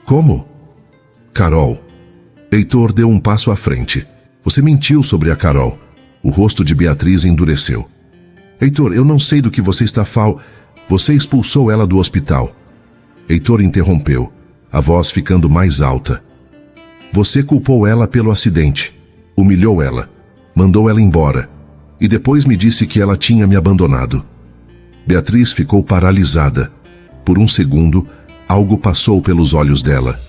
Como? Carol. Heitor deu um passo à frente. Você mentiu sobre a Carol. O rosto de Beatriz endureceu. Heitor, eu não sei do que você está Você expulsou ela do hospital. Heitor interrompeu, a voz ficando mais alta. Você culpou ela pelo acidente, humilhou ela, mandou ela embora, e depois me disse que ela tinha me abandonado. Beatriz ficou paralisada. Por um segundo, algo passou pelos olhos dela.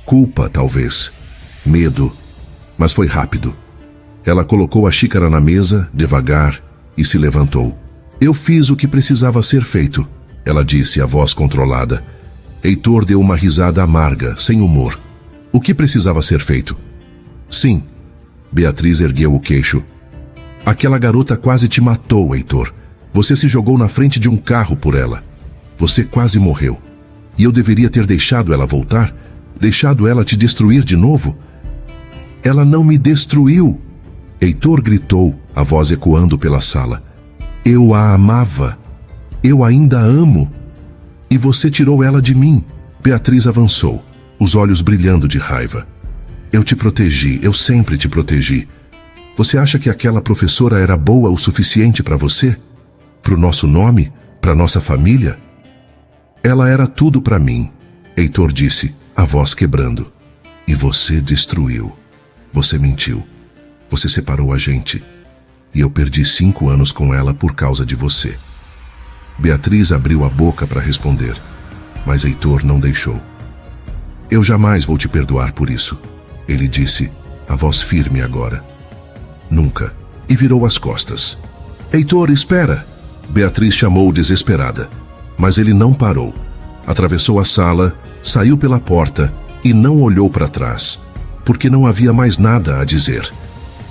Culpa, talvez. Medo. Mas foi rápido. Ela colocou a xícara na mesa, devagar, e se levantou. Eu fiz o que precisava ser feito, ela disse, a voz controlada. Heitor deu uma risada amarga, sem humor. O que precisava ser feito? Sim. Beatriz ergueu o queixo. Aquela garota quase te matou, Heitor. Você se jogou na frente de um carro por ela. Você quase morreu. E eu deveria ter deixado ela voltar? Deixado ela te destruir de novo? Ela não me destruiu! Heitor gritou, a voz ecoando pela sala. Eu a amava. Eu ainda amo. E você tirou ela de mim. Beatriz avançou, os olhos brilhando de raiva. Eu te protegi, eu sempre te protegi. Você acha que aquela professora era boa o suficiente para você? Pro nosso nome? Pra nossa família? Ela era tudo para mim, Heitor disse, a voz quebrando. E você destruiu. Você mentiu. Você separou a gente. E eu perdi 5 anos com ela por causa de você. Beatriz abriu a boca para responder, mas Heitor não deixou. Eu jamais vou te perdoar por isso, ele disse, a voz firme agora. Nunca. E virou as costas. Heitor, espera! Beatriz chamou desesperada, mas ele não parou. Atravessou a sala, saiu pela porta e não olhou para trás, porque não havia mais nada a dizer.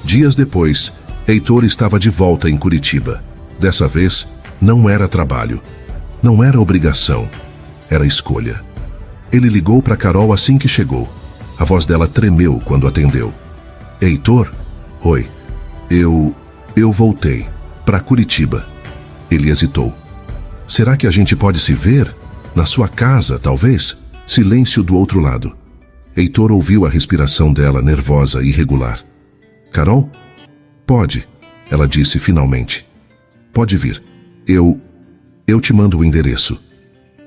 Dias depois, Heitor estava de volta em Curitiba. Dessa vez, não era trabalho, não era obrigação, era escolha. Ele ligou para Carol assim que chegou. A voz dela tremeu quando atendeu. Heitor? Oi. Eu voltei para Curitiba. Ele hesitou. Será que a gente pode se ver? Na sua casa, talvez? Silêncio do outro lado. Heitor ouviu a respiração dela nervosa e irregular. Carol? Pode, ela disse finalmente. Pode vir. Eu te mando o endereço.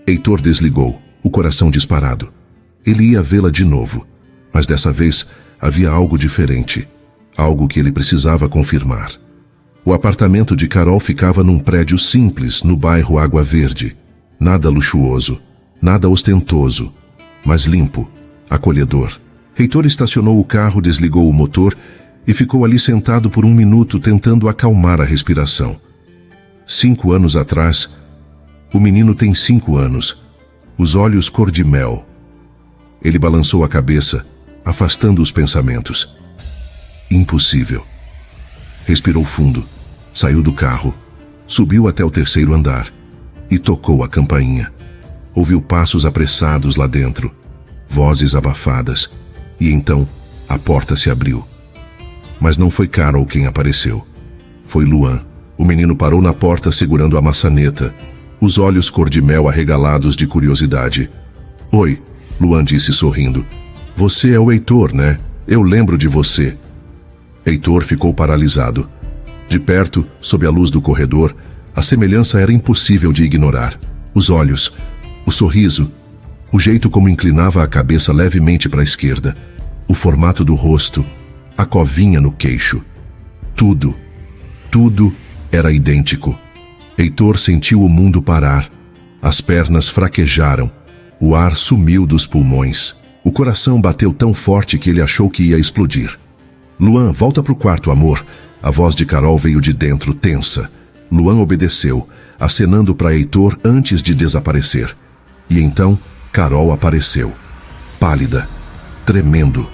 Heitor desligou, o coração disparado. Ele ia vê-la de novo, mas dessa vez havia algo diferente, algo que ele precisava confirmar. O apartamento de Carol ficava num prédio simples no bairro Água Verde. Nada luxuoso, nada ostentoso, mas limpo, acolhedor. Heitor estacionou o carro, desligou o motor e ficou ali sentado por um minuto tentando acalmar a respiração. 5 anos atrás, o menino tem 5 anos, os olhos cor de mel. Ele balançou a cabeça, afastando os pensamentos. Impossível. Respirou fundo, saiu do carro, subiu até o 3º andar e tocou a campainha. Ouviu passos apressados lá dentro, vozes abafadas, e então a porta se abriu. Mas não foi Carol quem apareceu. Foi Luan. O menino parou na porta segurando a maçaneta, os olhos cor de mel arregalados de curiosidade. Oi, Luan disse sorrindo. Você é o Heitor, né? Eu lembro de você. Heitor ficou paralisado. De perto, sob a luz do corredor, a semelhança era impossível de ignorar. Os olhos, o sorriso, o jeito como inclinava a cabeça levemente para a esquerda, o formato do rosto, a covinha no queixo. Tudo era idêntico. Heitor sentiu o mundo parar. As pernas fraquejaram. O ar sumiu dos pulmões. O coração bateu tão forte que ele achou que ia explodir. Luan, volta pro quarto, amor. A voz de Carol veio de dentro, tensa. Luan obedeceu, acenando para Heitor antes de desaparecer. E então, Carol apareceu. Pálida, tremendo,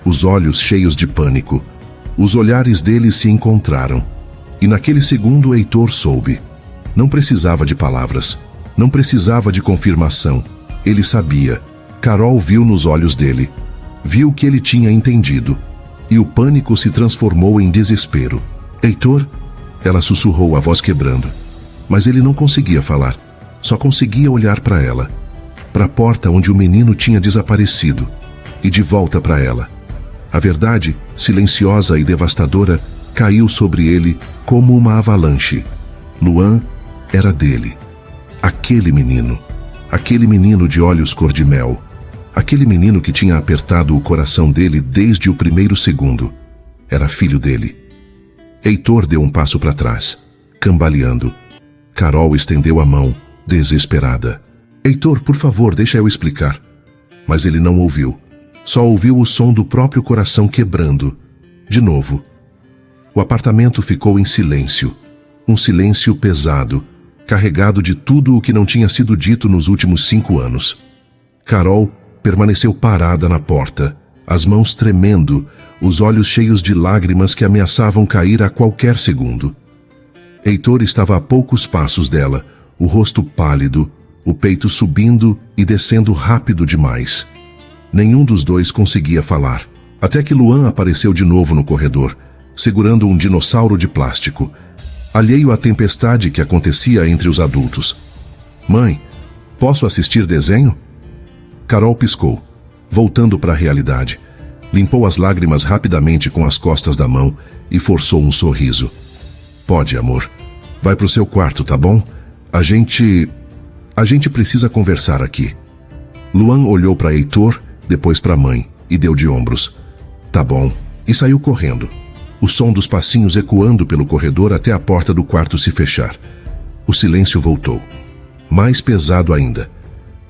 os olhos cheios de pânico. Os olhares deles se encontraram. E naquele segundo Heitor soube. Não precisava de palavras, não precisava de confirmação. Ele sabia. Carol viu nos olhos dele. Viu que ele tinha entendido. E o pânico se transformou em desespero. Heitor? Ela sussurrou, a voz quebrando. Mas ele não conseguia falar. Só conseguia olhar para ela. Para a porta onde o menino tinha desaparecido. E de volta para ela. A verdade, silenciosa e devastadora, caiu sobre ele como uma avalanche. Luan era dele. Aquele menino de olhos cor de mel. Aquele menino que tinha apertado o coração dele desde o primeiro segundo. Era filho dele. Heitor deu um passo para trás, cambaleando. Carol estendeu a mão, desesperada. Heitor, por favor, deixa eu explicar. Mas ele não ouviu. Só ouviu o som do próprio coração quebrando. De novo. O apartamento ficou em silêncio. Um silêncio pesado, carregado de tudo o que não tinha sido dito nos últimos 5 anos. Carol permaneceu parada na porta, as mãos tremendo, os olhos cheios de lágrimas que ameaçavam cair a qualquer segundo. Heitor estava a poucos passos dela, o rosto pálido, o peito subindo e descendo rápido demais. Nenhum dos dois conseguia falar, até que Luan apareceu de novo no corredor, segurando um dinossauro de plástico, alheio à tempestade que acontecia entre os adultos. Mãe, posso assistir desenho? Carol piscou, voltando para a realidade. Limpou as lágrimas rapidamente com as costas da mão e forçou um sorriso. Pode, amor. Vai pro seu quarto, tá bom? A gente precisa conversar aqui. Luan olhou para Heitor, depois para a mãe, e deu de ombros. Tá bom. E saiu correndo. O som dos passinhos ecoando pelo corredor até a porta do quarto se fechar. O silêncio voltou. Mais pesado ainda.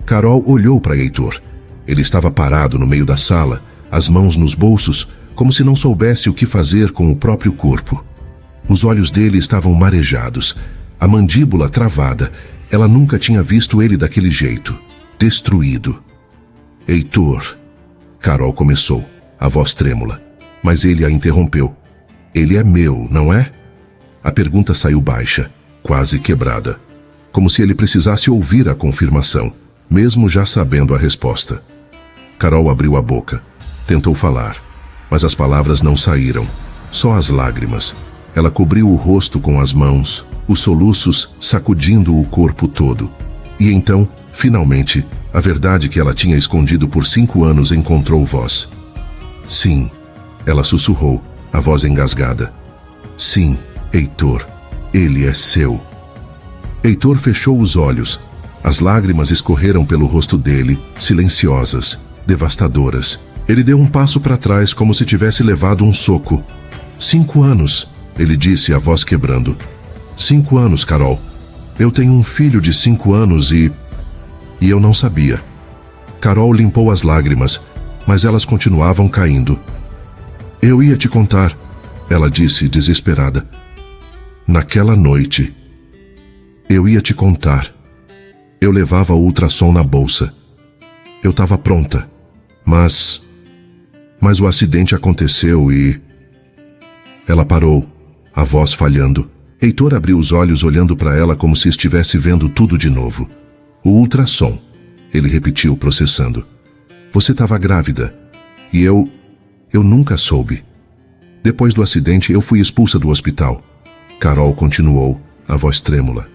Carol olhou para Heitor. Ele estava parado no meio da sala, as mãos nos bolsos, como se não soubesse o que fazer com o próprio corpo. Os olhos dele estavam marejados, a mandíbula travada. Ela nunca tinha visto ele daquele jeito. Destruído. Heitor. Carol começou, a voz trêmula, mas ele a interrompeu. Ele é meu, não é? A pergunta saiu baixa, quase quebrada, como se ele precisasse ouvir a confirmação, mesmo já sabendo a resposta. Carol abriu a boca, tentou falar, mas as palavras não saíram, só as lágrimas. Ela cobriu o rosto com as mãos, os soluços sacudindo o corpo todo. E então, finalmente, a verdade que ela tinha escondido por 5 anos encontrou voz. Sim, ela sussurrou, a voz engasgada. Sim, Heitor, ele é seu. Heitor fechou os olhos. As lágrimas escorreram pelo rosto dele, silenciosas, devastadoras. Ele deu um passo para trás como se tivesse levado um soco. 5 anos. Ele disse, a voz quebrando. 5 anos, Carol. Eu tenho um filho de 5 anos e eu não sabia. Carol limpou as lágrimas, mas elas continuavam caindo. Eu ia te contar, ela disse, desesperada. Naquela noite, eu ia te contar. Eu levava o ultrassom na bolsa. Eu estava pronta, mas o acidente aconteceu e... Ela parou, a voz falhando. Heitor abriu os olhos olhando para ela como se estivesse vendo tudo de novo. O ultrassom, ele repetiu, processando. Você estava grávida. E eu nunca soube. Depois do acidente, eu fui expulsa do hospital. Carol continuou, a voz trêmula.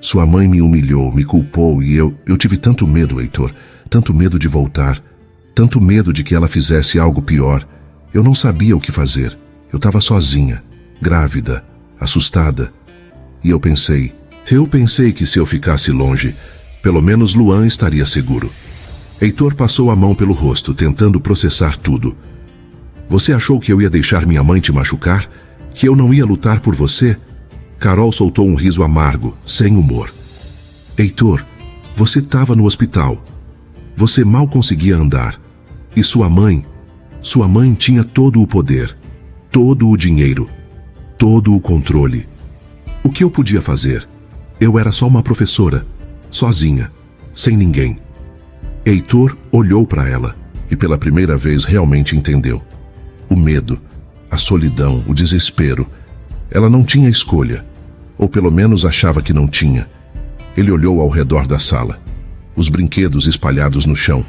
Sua mãe me humilhou, me culpou e eu tive tanto medo, Heitor. Tanto medo de voltar. Tanto medo de que ela fizesse algo pior. Eu não sabia o que fazer. Eu estava sozinha, grávida, assustada. E eu pensei que se eu ficasse longe, pelo menos Luan estaria seguro. Heitor passou a mão pelo rosto, tentando processar tudo. Você achou que eu ia deixar minha mãe te machucar? Que eu não ia lutar por você? Carol soltou um riso amargo, sem humor. Heitor, você estava no hospital. Você mal conseguia andar. E sua mãe tinha todo o poder, todo o dinheiro, todo o controle. O que eu podia fazer? Eu era só uma professora, sozinha, sem ninguém. Heitor olhou para ela e pela primeira vez realmente entendeu. O medo, a solidão, o desespero. Ela não tinha escolha, ou pelo menos achava que não tinha. Ele olhou ao redor da sala. Os brinquedos espalhados no chão,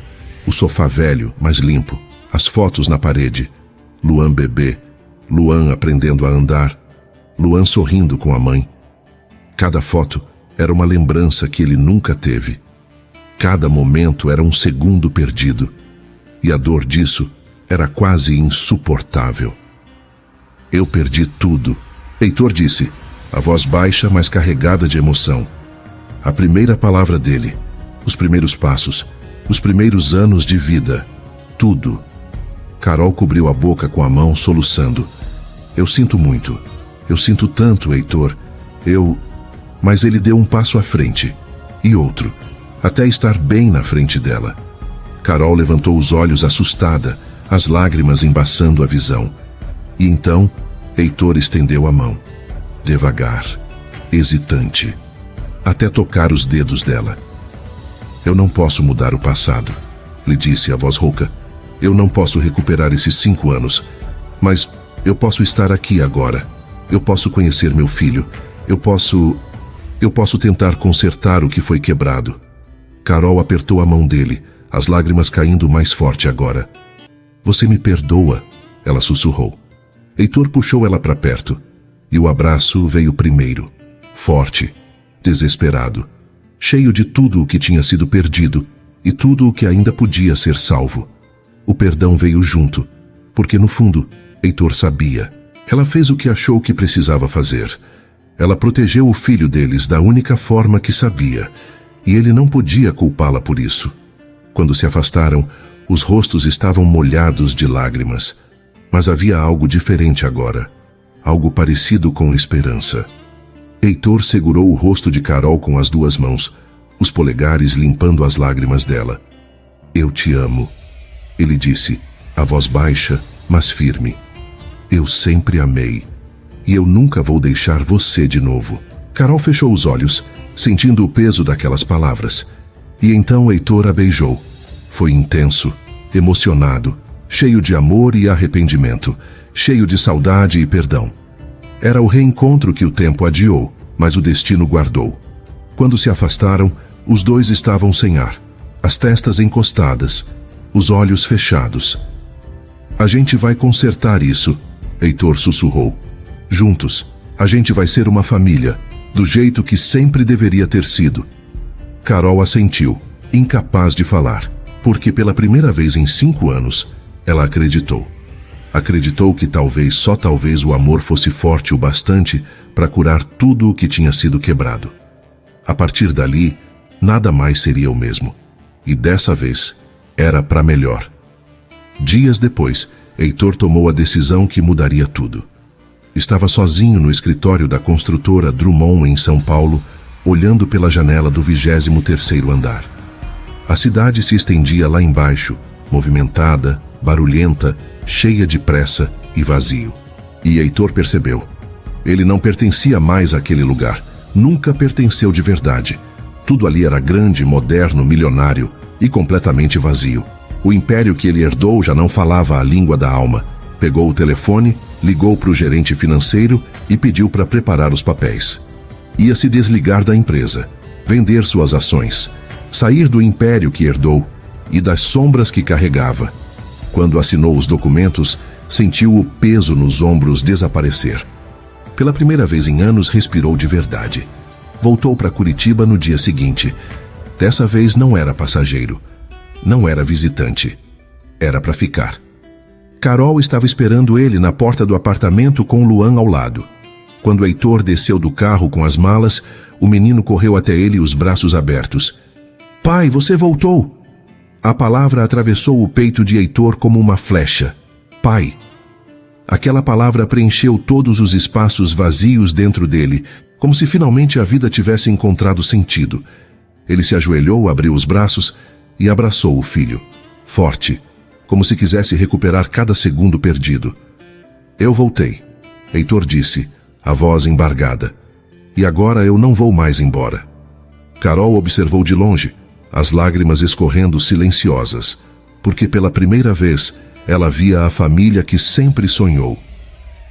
o sofá velho, mas limpo, as fotos na parede. Luan bebê, Luan aprendendo a andar, Luan sorrindo com a mãe. Cada foto era uma lembrança que ele nunca teve. Cada momento era um segundo perdido. E a dor disso era quase insuportável. Eu perdi tudo, Heitor disse, a voz baixa, mas carregada de emoção. A primeira palavra dele, os primeiros passos, os primeiros anos de vida, tudo. Carol cobriu a boca com a mão, soluçando. Eu sinto muito. Eu sinto tanto, Heitor. Mas ele deu um passo à frente. E outro. Até estar bem na frente dela. Carol levantou os olhos assustada, as lágrimas embaçando a visão. E então, Heitor estendeu a mão. Devagar, hesitante, até tocar os dedos dela. Eu não posso mudar o passado, lhe disse a voz rouca. Eu não posso recuperar esses 5 anos, mas eu posso estar aqui agora. Eu posso conhecer meu filho. Eu posso tentar consertar o que foi quebrado. Carol apertou a mão dele, as lágrimas caindo mais forte agora. Você me perdoa, ela sussurrou. Heitor puxou ela para perto, e o abraço veio primeiro, forte, desesperado, cheio de tudo o que tinha sido perdido e tudo o que ainda podia ser salvo. O perdão veio junto, porque no fundo, Heitor sabia. Ela fez o que achou que precisava fazer. Ela protegeu o filho deles da única forma que sabia, e ele não podia culpá-la por isso. Quando se afastaram, os rostos estavam molhados de lágrimas, mas havia algo diferente agora, algo parecido com esperança. Heitor segurou o rosto de Carol com as 2 mãos, os polegares limpando as lágrimas dela. Eu te amo, ele disse, a voz baixa, mas firme. Eu sempre amei, e eu nunca vou deixar você de novo. Carol fechou os olhos, sentindo o peso daquelas palavras. E então Heitor a beijou. Foi intenso, emocionado, cheio de amor e arrependimento, cheio de saudade e perdão. Era o reencontro que o tempo adiou, mas o destino guardou. Quando se afastaram, os dois estavam sem ar, as testas encostadas, os olhos fechados. A gente vai consertar isso, Heitor sussurrou. Juntos, a gente vai ser uma família, do jeito que sempre deveria ter sido. Carol assentiu, incapaz de falar, porque pela primeira vez em 5 anos, ela acreditou. Acreditou que talvez, só talvez, o amor fosse forte o bastante para curar tudo o que tinha sido quebrado. A partir dali, nada mais seria o mesmo. E dessa vez, era para melhor. Dias depois, Heitor tomou a decisão que mudaria tudo. Estava sozinho no escritório da construtora Drummond em São Paulo, olhando pela janela do 23º andar. A cidade se estendia lá embaixo, movimentada, barulhenta, cheia de pressa e vazio. E Heitor percebeu. Ele não pertencia mais àquele lugar. Nunca pertenceu de verdade. Tudo ali era grande, moderno, milionário e completamente vazio. O império que ele herdou já não falava a língua da alma. Pegou o telefone, ligou para o gerente financeiro e pediu para preparar os papéis. Ia se desligar da empresa, vender suas ações, sair do império que herdou e das sombras que carregava. Quando assinou os documentos, sentiu o peso nos ombros desaparecer. Pela primeira vez em anos, respirou de verdade. Voltou para Curitiba no dia seguinte. Dessa vez não era passageiro, não era visitante, era para ficar. Carol estava esperando ele na porta do apartamento com Luan ao lado. Quando Heitor desceu do carro com as malas, o menino correu até ele, os braços abertos. "Pai, você voltou!" A palavra atravessou o peito de Heitor como uma flecha. Pai. Aquela palavra preencheu todos os espaços vazios dentro dele, como se finalmente a vida tivesse encontrado sentido. Ele se ajoelhou, abriu os braços e abraçou o filho, forte, como se quisesse recuperar cada segundo perdido. "Eu voltei", Heitor disse, a voz embargada. "E agora eu não vou mais embora." Carol observou de longe, as lágrimas escorrendo silenciosas, porque pela primeira vez ela via a família que sempre sonhou.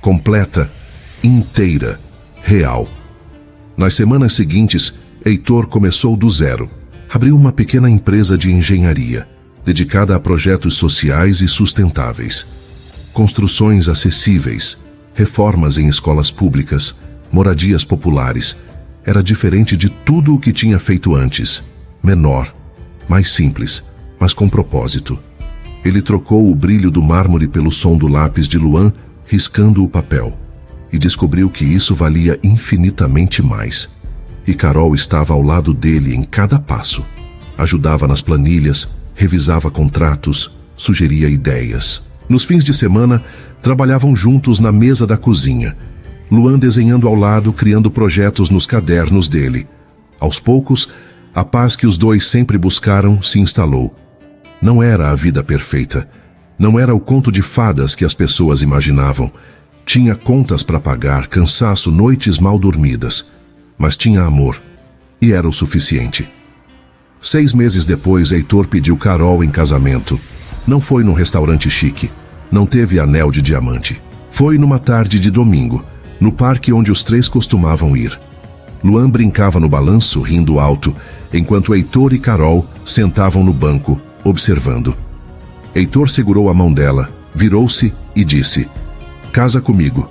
Completa, inteira, real. Nas semanas seguintes, Heitor começou do zero. Abriu uma pequena empresa de engenharia, dedicada a projetos sociais e sustentáveis. Construções acessíveis, reformas em escolas públicas, moradias populares. Era diferente de tudo o que tinha feito antes. Menor, mais simples, mas com propósito. Ele trocou o brilho do mármore pelo som do lápis de Luan, riscando o papel. E descobriu que isso valia infinitamente mais. E Carol estava ao lado dele em cada passo. Ajudava nas planilhas, revisava contratos, sugeria ideias. Nos fins de semana, trabalhavam juntos na mesa da cozinha. Luan desenhando ao lado, criando projetos nos cadernos dele. Aos poucos, a paz que os dois sempre buscaram se instalou. Não era a vida perfeita. Não era o conto de fadas que as pessoas imaginavam. Tinha contas para pagar, cansaço, noites mal dormidas. Mas tinha amor. E era o suficiente. 6 meses depois, Heitor pediu Carol em casamento. Não foi num restaurante chique. Não teve anel de diamante. Foi numa tarde de domingo, no parque onde os 3 costumavam ir. Luan brincava no balanço, rindo alto, enquanto Heitor e Carol sentavam no banco, observando. Heitor segurou a mão dela, virou-se e disse: "Casa comigo."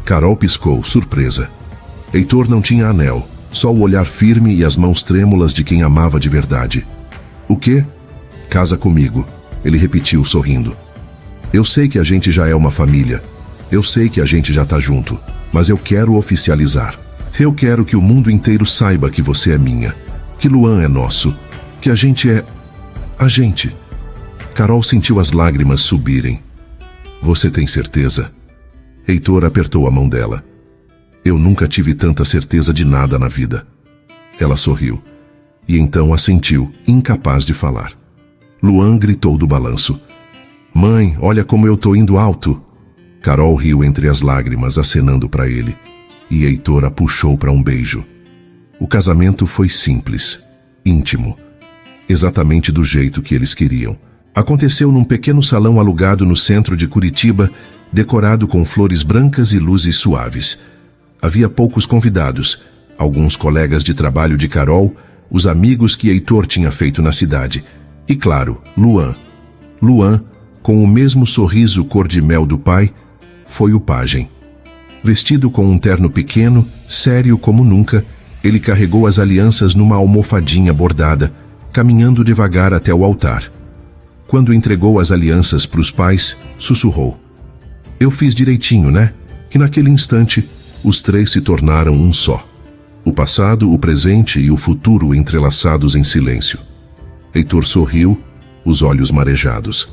Carol piscou, surpresa. Heitor não tinha anel, só o olhar firme e as mãos trêmulas de quem amava de verdade. "O quê?" "Casa comigo", ele repetiu, sorrindo. "Eu sei que a gente já é uma família. Eu sei que a gente já tá junto. Mas eu quero oficializar. Eu quero que o mundo inteiro saiba que você é minha. Que Luan é nosso. Que a gente é... a gente." Carol sentiu as lágrimas subirem. "Você tem certeza?" Heitor apertou a mão dela. "Eu nunca tive tanta certeza de nada na vida." Ela sorriu. E então assentiu, incapaz de falar. Luan gritou do balanço: "Mãe, olha como eu tô indo alto." Carol riu entre as lágrimas, acenando para ele. E Heitor a puxou para um beijo. O casamento foi simples, íntimo. Exatamente do jeito que eles queriam. Aconteceu num pequeno salão alugado no centro de Curitiba, decorado com flores brancas e luzes suaves. Havia poucos convidados, alguns colegas de trabalho de Carol, os amigos que Heitor tinha feito na cidade. E claro, Luan. Luan, com o mesmo sorriso cor-de-mel do pai, foi o pajem. Vestido com um terno pequeno, sério como nunca, ele carregou as alianças numa almofadinha bordada, caminhando devagar até o altar. Quando entregou as alianças para os pais, sussurrou: "Eu fiz direitinho, né?" E naquele instante, os 3 se tornaram um só. O passado, o presente e o futuro entrelaçados em silêncio. Heitor sorriu, os olhos marejados.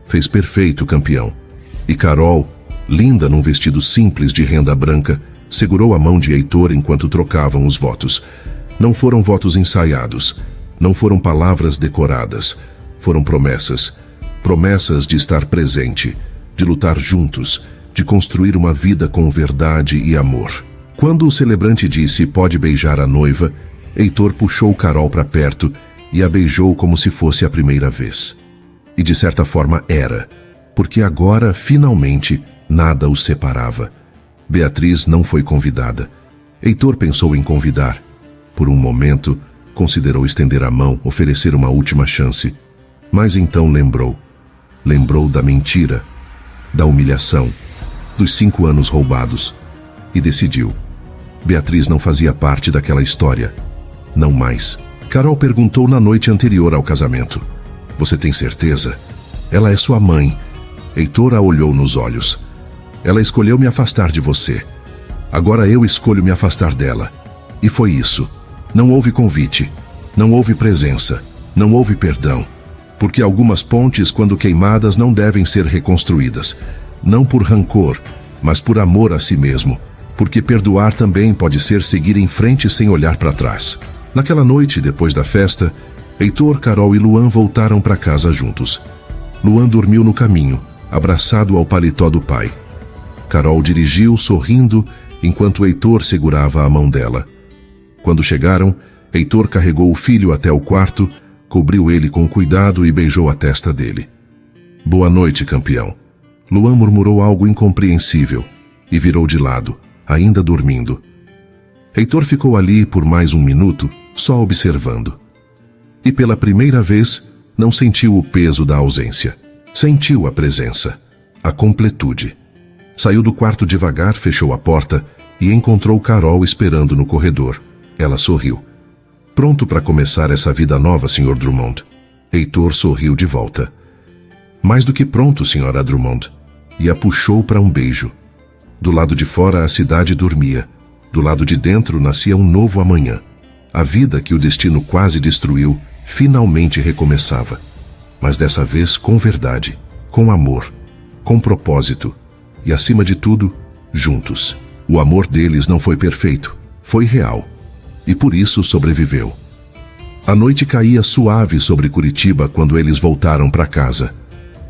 "Fez perfeito, campeão." E Carol, linda num vestido simples de renda branca, segurou a mão de Heitor enquanto trocavam os votos. Não foram votos ensaiados, não foram palavras decoradas, foram promessas. Promessas de estar presente, de lutar juntos, de construir uma vida com verdade e amor. Quando o celebrante disse "pode beijar a noiva", Heitor puxou Carol para perto e a beijou como se fosse a primeira vez. E de certa forma era, porque agora, finalmente, nada os separava. Beatriz não foi convidada. Heitor pensou em convidar. Por um momento, considerou estender a mão, oferecer uma última chance. Mas então lembrou. Lembrou da mentira, da humilhação, dos 5 anos roubados. E decidiu. Beatriz não fazia parte daquela história. Não mais. Carol perguntou na noite anterior ao casamento. "Você tem certeza? Ela é sua mãe." Heitor a olhou nos olhos. "Ela escolheu me afastar de você. Agora eu escolho me afastar dela." E foi isso. Não houve convite. Não houve presença. Não houve perdão. Porque algumas pontes, quando queimadas, não devem ser reconstruídas. Não por rancor, mas por amor a si mesmo. Porque perdoar também pode ser seguir em frente sem olhar para trás. Naquela noite, depois da festa, Heitor, Carol e Luan voltaram para casa juntos. Luan dormiu no caminho, abraçado ao paletó do pai. Carol dirigiu, sorrindo, enquanto Heitor segurava a mão dela. Quando chegaram, Heitor carregou o filho até o quarto, cobriu ele com cuidado e beijou a testa dele. "Boa noite, campeão." Luan murmurou algo incompreensível e virou de lado, ainda dormindo. Heitor ficou ali por mais 1 minuto, só observando. E pela primeira vez, não sentiu o peso da ausência. Sentiu a presença, a completude. Saiu do quarto devagar, fechou a porta e encontrou Carol esperando no corredor. Ela sorriu. "Pronto para começar essa vida nova, Sr. Drummond?" Heitor sorriu de volta. "Mais do que pronto, Sra. Drummond." E a puxou para um beijo. Do lado de fora a cidade dormia. Do lado de dentro nascia um novo amanhã. A vida que o destino quase destruiu finalmente recomeçava. Mas dessa vez com verdade, com amor, com propósito e, acima de tudo, juntos. O amor deles não foi perfeito, foi real. E por isso sobreviveu. A noite caía suave sobre Curitiba quando eles voltaram para casa.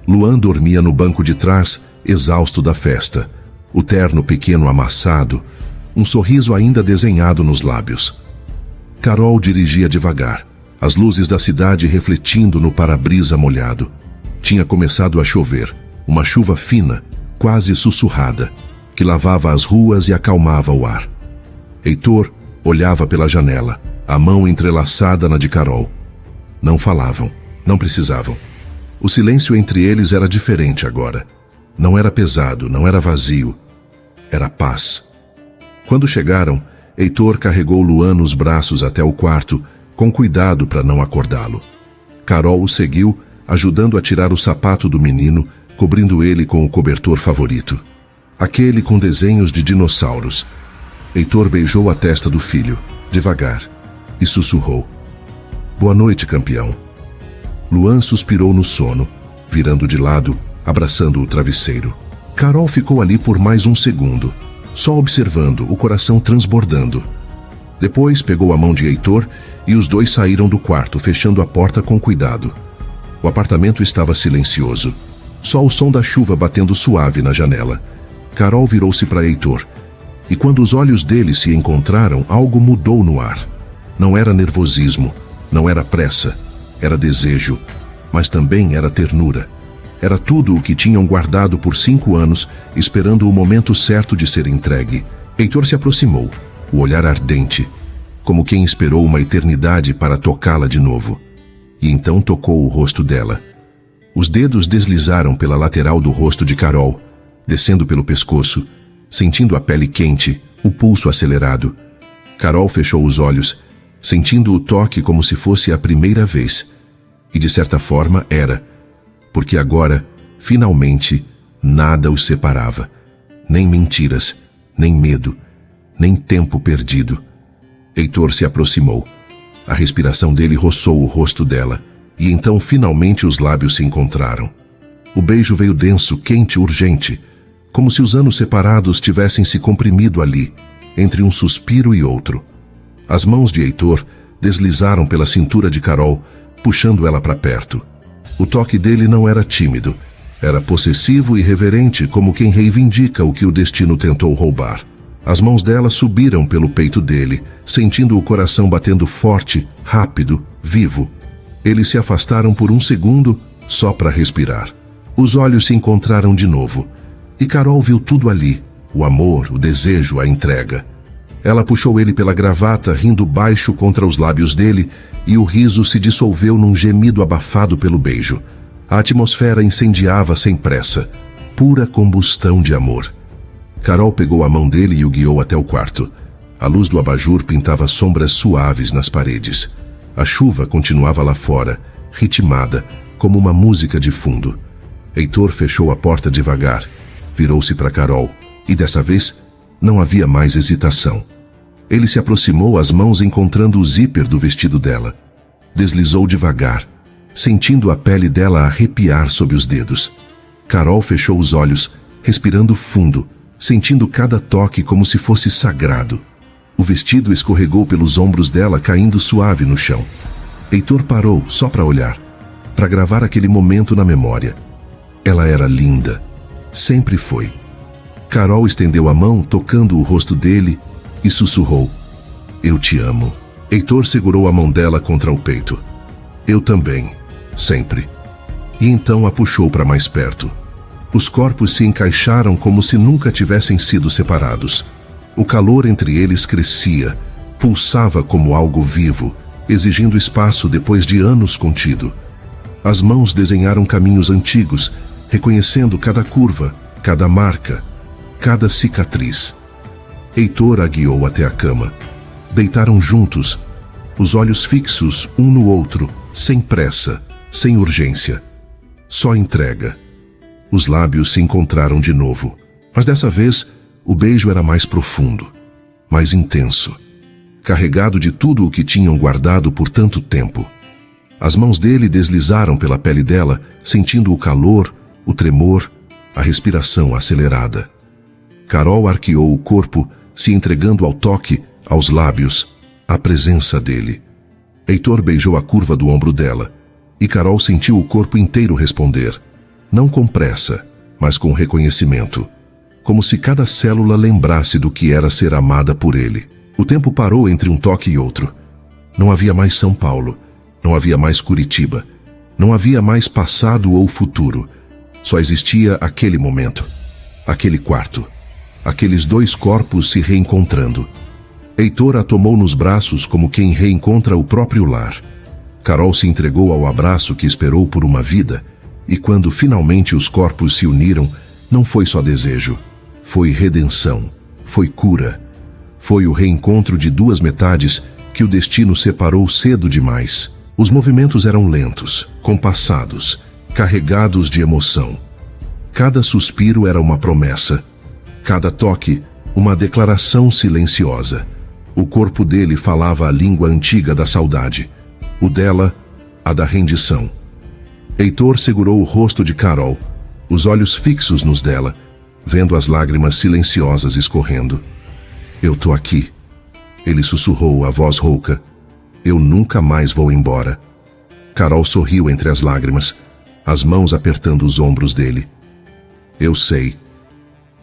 Luan dormia no banco de trás, exausto da festa. O terno pequeno amassado, um sorriso ainda desenhado nos lábios. Carol dirigia devagar, as luzes da cidade refletindo no para-brisa molhado. Tinha começado a chover, uma chuva fina, quase sussurrada, que lavava as ruas e acalmava o ar. Heitor olhava pela janela, a mão entrelaçada na de Carol. Não falavam, não precisavam. O silêncio entre eles era diferente agora. Não era pesado, não era vazio. Era paz. Quando chegaram, Heitor carregou Luan nos braços até o quarto, com cuidado para não acordá-lo. Carol o seguiu, ajudando a tirar o sapato do menino, cobrindo ele com o cobertor favorito. Aquele com desenhos de dinossauros. Heitor beijou a testa do filho, devagar, e sussurrou: "Boa noite, campeão." Luan suspirou no sono, virando de lado, abraçando o travesseiro. Carol ficou ali por mais 1 segundo, só observando, o coração transbordando. Depois pegou a mão de Heitor e os dois saíram do quarto, fechando a porta com cuidado. O apartamento estava silencioso, só o som da chuva batendo suave na janela. Carol virou-se para Heitor, e quando os olhos dele se encontraram, algo mudou no ar. Não era nervosismo, não era pressa, era desejo, mas também era ternura. Era tudo o que tinham guardado por 5 anos, esperando o momento certo de ser entregue. Heitor se aproximou, o olhar ardente, como quem esperou uma eternidade para tocá-la de novo. E então tocou o rosto dela. Os dedos deslizaram pela lateral do rosto de Carol, descendo pelo pescoço, sentindo a pele quente, o pulso acelerado. Carol fechou os olhos, sentindo o toque como se fosse a primeira vez. E de certa forma era, porque agora, finalmente, nada os separava. Nem mentiras, nem medo, nem tempo perdido. Heitor se aproximou. A respiração dele roçou o rosto dela, e então finalmente os lábios se encontraram. O beijo veio denso, quente, urgente, como se os anos separados tivessem se comprimido ali, entre um suspiro e outro. As mãos de Heitor deslizaram pela cintura de Carol, puxando ela para perto. O toque dele não era tímido, era possessivo e reverente, como quem reivindica o que o destino tentou roubar. As mãos dela subiram pelo peito dele, sentindo o coração batendo forte, rápido, vivo. Eles se afastaram por um segundo, só para respirar. Os olhos se encontraram de novo, e Carol viu tudo ali, o amor, o desejo, a entrega. Ela puxou ele pela gravata, rindo baixo contra os lábios dele, e o riso se dissolveu num gemido abafado pelo beijo. A atmosfera incendiava sem pressa, pura combustão de amor. Carol pegou a mão dele e o guiou até o quarto. A luz do abajur pintava sombras suaves nas paredes. A chuva continuava lá fora, ritmada, como uma música de fundo. Heitor fechou a porta devagar, virou-se para Carol, e dessa vez não havia mais hesitação. Ele se aproximou, as mãos encontrando o zíper do vestido dela. Deslizou devagar, sentindo a pele dela arrepiar sob os dedos. Carol fechou os olhos, respirando fundo, sentindo cada toque como se fosse sagrado. O vestido escorregou pelos ombros dela, caindo suave no chão. Heitor parou só para olhar, para gravar aquele momento na memória. Ela era linda. Sempre foi. Carol estendeu a mão, tocando o rosto dele, e sussurrou: "Eu te amo." Heitor segurou a mão dela contra o peito. "Eu também, sempre." E então a puxou para mais perto. Os corpos se encaixaram como se nunca tivessem sido separados. O calor entre eles crescia, pulsava como algo vivo, exigindo espaço depois de anos contido. As mãos desenharam caminhos antigos, reconhecendo cada curva, cada marca, cada cicatriz. Heitor a guiou até a cama. Deitaram juntos, os olhos fixos um no outro, sem pressa, sem urgência. Só entrega. Os lábios se encontraram de novo, mas dessa vez o beijo era mais profundo, mais intenso, carregado de tudo o que tinham guardado por tanto tempo. As mãos dele deslizaram pela pele dela, sentindo o calor, o tremor, a respiração acelerada. Carol arqueou o corpo, se entregando ao toque, aos lábios, à presença dele. Heitor beijou a curva do ombro dela, e Carol sentiu o corpo inteiro responder, não com pressa, mas com reconhecimento, como se cada célula lembrasse do que era ser amada por ele. O tempo parou entre um toque e outro. Não havia mais São Paulo, não havia mais Curitiba, não havia mais passado ou futuro. Só existia aquele momento, aquele quarto, aqueles dois corpos se reencontrando. Heitor a tomou nos braços como quem reencontra o próprio lar. Carol se entregou ao abraço que esperou por uma vida, e quando finalmente os corpos se uniram, não foi só desejo, foi redenção, foi cura. Foi o reencontro de duas metades que o destino separou cedo demais. Os movimentos eram lentos, compassados, carregados de emoção. Cada suspiro era uma promessa, cada toque, uma declaração silenciosa. O corpo dele falava a língua antiga da saudade, o dela, a da rendição. Heitor segurou o rosto de Carol, os olhos fixos nos dela, vendo as lágrimas silenciosas escorrendo. "Eu tô aqui," ele sussurrou, a voz rouca. "Eu nunca mais vou embora." Carol sorriu entre as lágrimas, as mãos apertando os ombros dele. "Eu sei."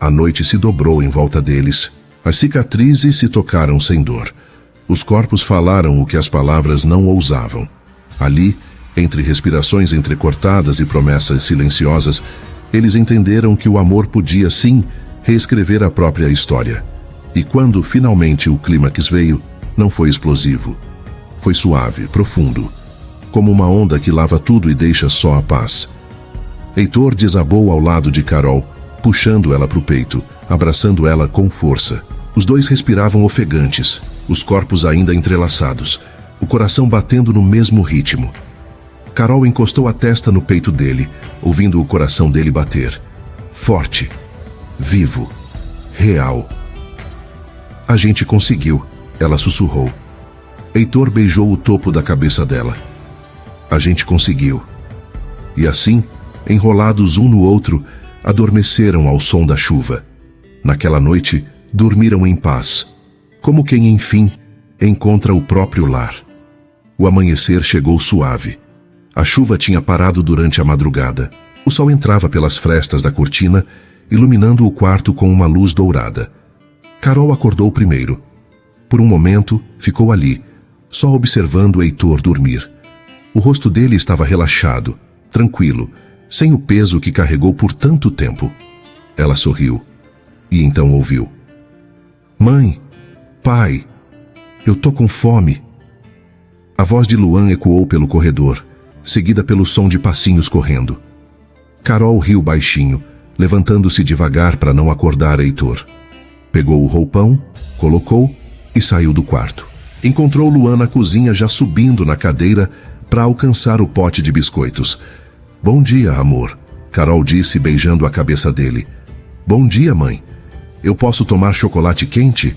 A noite se dobrou em volta deles. As cicatrizes se tocaram sem dor. Os corpos falaram o que as palavras não ousavam. Ali, entre respirações entrecortadas e promessas silenciosas, eles entenderam que o amor podia, sim, reescrever a própria história. E quando, finalmente, o clímax veio, não foi explosivo. Foi suave, profundo, como uma onda que lava tudo e deixa só a paz. Heitor desabou ao lado de Carol, puxando ela para o peito, abraçando ela com força. Os dois respiravam ofegantes, os corpos ainda entrelaçados, o coração batendo no mesmo ritmo. Carol encostou a testa no peito dele, ouvindo o coração dele bater. Forte, vivo, real. "A gente conseguiu," ela sussurrou. Heitor beijou o topo da cabeça dela. "A gente conseguiu." E assim, enrolados um no outro, adormeceram ao som da chuva. Naquela noite, dormiram em paz, como quem, enfim, encontra o próprio lar. O amanhecer chegou suave. A chuva tinha parado durante a madrugada. O sol entrava pelas frestas da cortina, iluminando o quarto com uma luz dourada. Carol acordou primeiro. Por um momento, ficou ali, só observando Heitor dormir. O rosto dele estava relaxado, tranquilo, sem o peso que carregou por tanto tempo. Ela sorriu, e então ouviu: "Mãe, pai, eu tô com fome." A voz de Luan ecoou pelo corredor, seguida pelo som de passinhos correndo. Carol riu baixinho, levantando-se devagar para não acordar Heitor. Pegou o roupão, colocou e saiu do quarto. Encontrou Luan na cozinha já subindo na cadeira para alcançar o pote de biscoitos. "Bom dia, amor", Carol disse, beijando a cabeça dele. "Bom dia, mãe. Eu posso tomar chocolate quente?"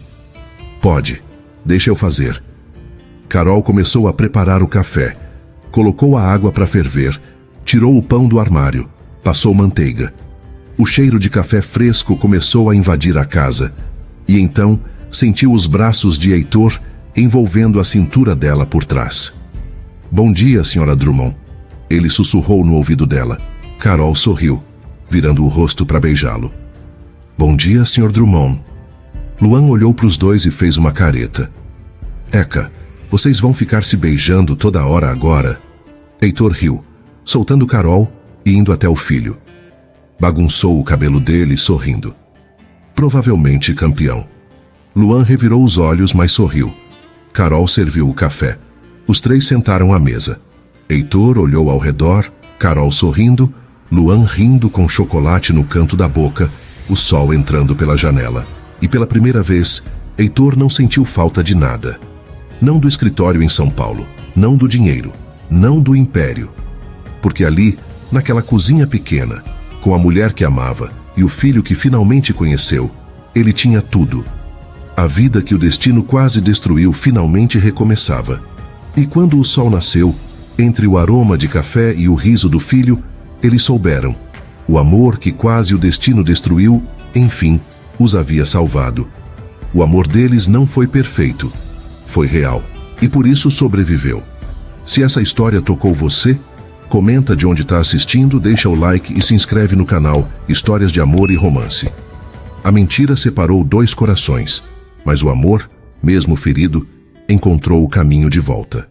"Pode. Deixa eu fazer." Carol começou a preparar o café. Colocou a água para ferver, tirou o pão do armário, passou manteiga. O cheiro de café fresco começou a invadir a casa. E então sentiu os braços de Heitor envolvendo a cintura dela por trás. "Bom dia, senhora Drummond." Ele sussurrou no ouvido dela. Carol sorriu, virando o rosto para beijá-lo. "Bom dia, senhor Drummond." Luan olhou para os dois e fez uma careta. "Eca, vocês vão ficar se beijando toda hora agora?" Heitor riu, soltando Carol e indo até o filho. Bagunçou o cabelo dele, sorrindo. Provavelmente campeão. Luan revirou os olhos, mas sorriu. Carol serviu o café. Os três sentaram à mesa. Heitor olhou ao redor, Carol sorrindo, Luan rindo com chocolate no canto da boca, o sol entrando pela janela. E pela primeira vez, Heitor não sentiu falta de nada. Não do escritório em São Paulo, não do dinheiro, não do império. Porque ali, naquela cozinha pequena, com a mulher que amava e o filho que finalmente conheceu, ele tinha tudo. A vida que o destino quase destruiu finalmente recomeçava. E quando o sol nasceu, entre o aroma de café e o riso do filho, eles souberam. O amor que quase o destino destruiu, enfim, os havia salvado. O amor deles não foi perfeito, foi real, e por isso sobreviveu. Se essa história tocou você, comenta de onde está assistindo, deixa o like e se inscreve no canal Histórias de Amor e Romance. A mentira separou dois corações, mas o amor, mesmo ferido, encontrou o caminho de volta.